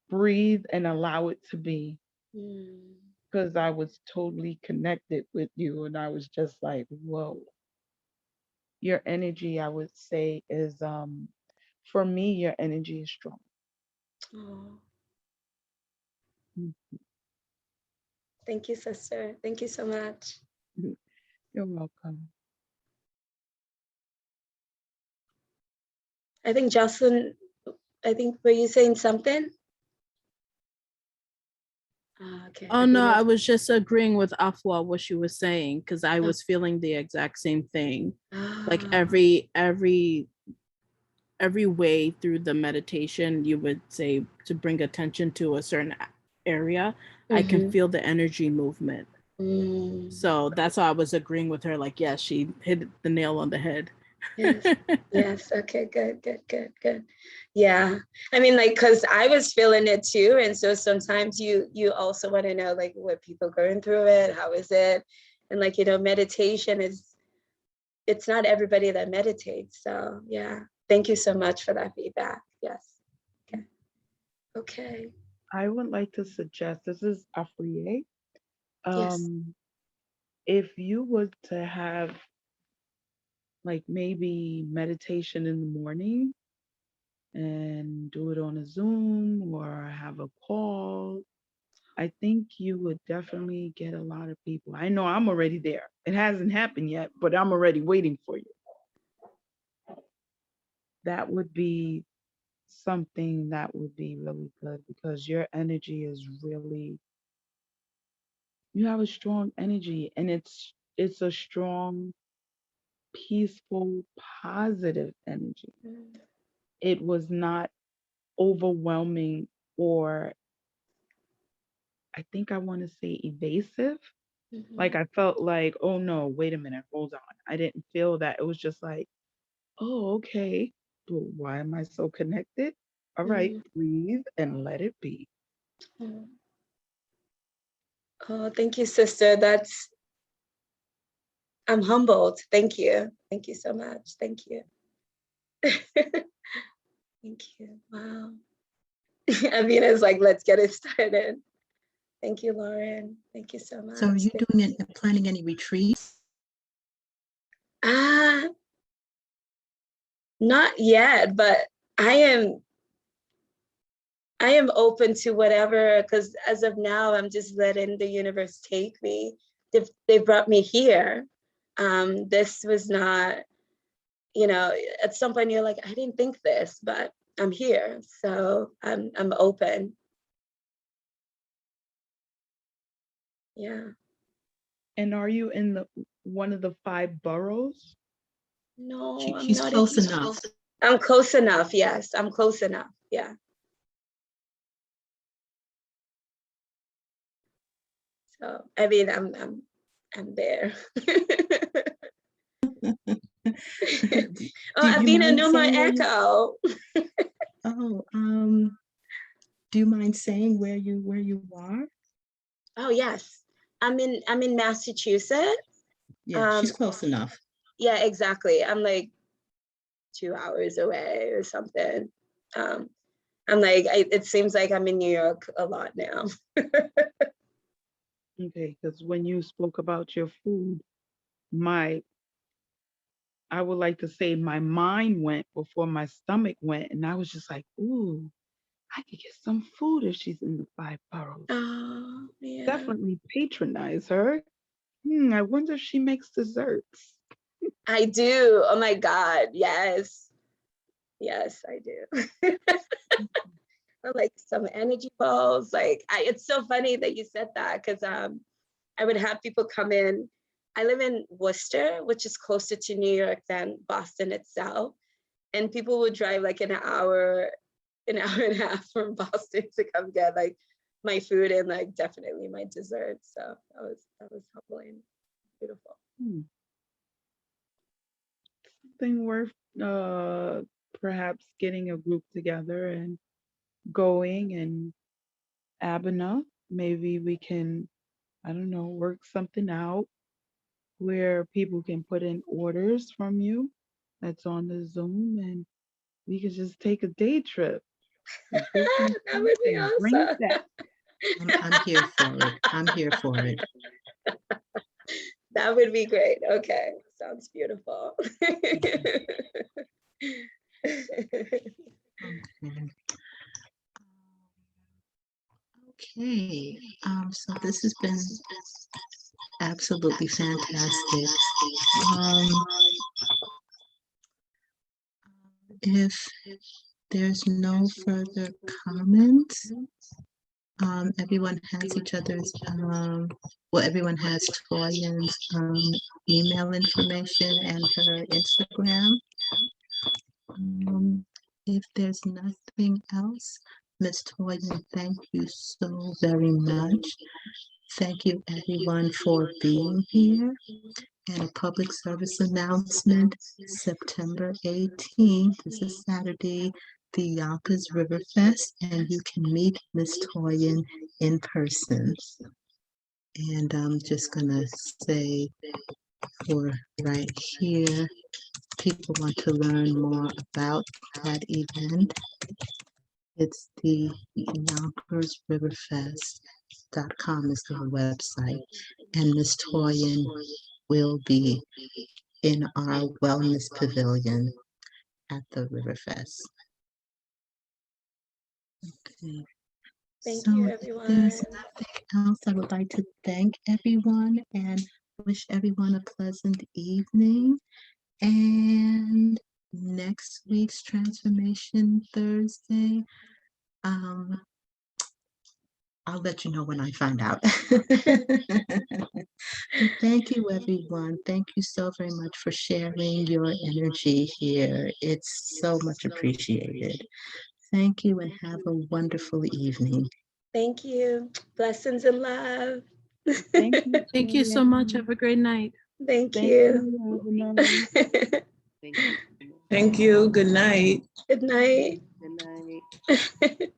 breathe and allow it to be, because I was totally connected with you. And I was just like, whoa. Your energy, I would say, is for me, your energy is strong. Oh. Thank you, sister. Thank you so much. You're welcome. I think Jocelyn, were you saying something? Okay. Oh no, I was just agreeing with Afua what she was saying, because I was feeling the exact same thing. Like every way through the meditation, you would say to bring attention to a certain area, I can Mhm. feel the energy movement. Mm. So that's why I was agreeing with her. Like, yes, she hit the nail on the head. Yes. Yes. Okay. Good. Good. Good. Good. Yeah. I mean, like, cause I was feeling it too, and so sometimes you also want to know like what people going through it. How is it? And like meditation it's not everybody that meditates. So yeah. Thank you so much for that feedback. Yes. Okay. Okay. I would like to suggest, this is Afriye. Yes. If you was to have like maybe meditation in the morning and do it on a Zoom or have a call, I think you would definitely get a lot of people. I know I'm already there. It hasn't happened yet, but I'm already waiting for you. That would be something that would be really good because your energy is really, you have a strong energy, and it's a strong, peaceful, positive energy. Mm. It was not overwhelming, or I think I want to say evasive. Like Mhm. I felt like, oh no, wait a minute, hold on. I didn't feel that. It was just like, oh, okay. But why am I so connected? All right, Mhm. breathe and let it be. Mm. Oh, thank you, sister. I'm humbled. Thank you. Thank you so much. Thank you. Thank you. Wow. Amina's like, let's get it started. Thank you, Lauren. Thank you so So are much. you doing it, planning any retreats? Ah, not yet, but I am I am open to whatever, because as of now, I'm just letting the universe take me. They brought me here. This was not, at some point you're like, I didn't think this, but I'm here. So I'm open. Yeah. And are you in the one of the five boroughs? No, I'm She's not close enough. I'm close enough. Yes, I'm close enough. Yeah. So I mean, I'm there. Oh, Do you Avina, mind no more saying where you? echo. Oh, do you mind saying where you are? Oh yes, I'm in Massachusetts. Yeah, she's Um, close enough. yeah, exactly. I'm like 2 hours away or something. Um, I'm like, it seems like I'm in New York a lot now. Okay, because when you spoke about your food, my I would like to say my mind went before my stomach went, and I was just like, ooh, I could get some food if she's in the five boroughs. Oh yeah, Definitely patronize her. I wonder if she makes desserts. I do. Oh my God, yes, yes, I do. Or like some energy balls. Like it's so funny that you said that because I would have people come in. I live in Worcester, which is closer to New York than Boston itself. And people would drive like an hour and a half from Boston to come get like my food and like definitely my dessert. So that was humbling, beautiful. Hmm. Something worth perhaps getting a group together and going, and Abena, maybe we can, I don't know, work something out where people can put in orders from you that's on the Zoom, and we could just take a day trip and get some That food would be and bring it awesome. back. I'm here for it. I'm here for it. That would be great. Okay, sounds beautiful. Okay. Okay. So this has been absolutely fantastic. Um, if there's no further comments, everyone has each other's, well, everyone has Toyin's email information and her Instagram. If there's nothing else, Ms. Toyin, thank you so very much. Thank you everyone for being here. And a public service announcement, September 18th, this is Saturday, the Yonkers River Fest, and you can meet Ms. Toyin in person. And I'm just gonna say for right here, people want to learn more about that event. It's the YonkersRiverFest.com is the website, and Ms. Toyin will be in our wellness pavilion at the Riverfest. Okay. Thank So you, if there's everyone. nothing else, I would like to thank everyone and wish everyone a pleasant evening. And next week's Transformation Thursday, I'll let you know when I find out. But thank you, everyone. Thank you so very much for sharing your energy here. It's so much appreciated. Thank you and have a wonderful evening. Thank you. Blessings and love. Thank you. Thank you so much. Have a great night. Thank Thank you. you. Good night. Thank you. Thank you. Good night. Good night. Good night.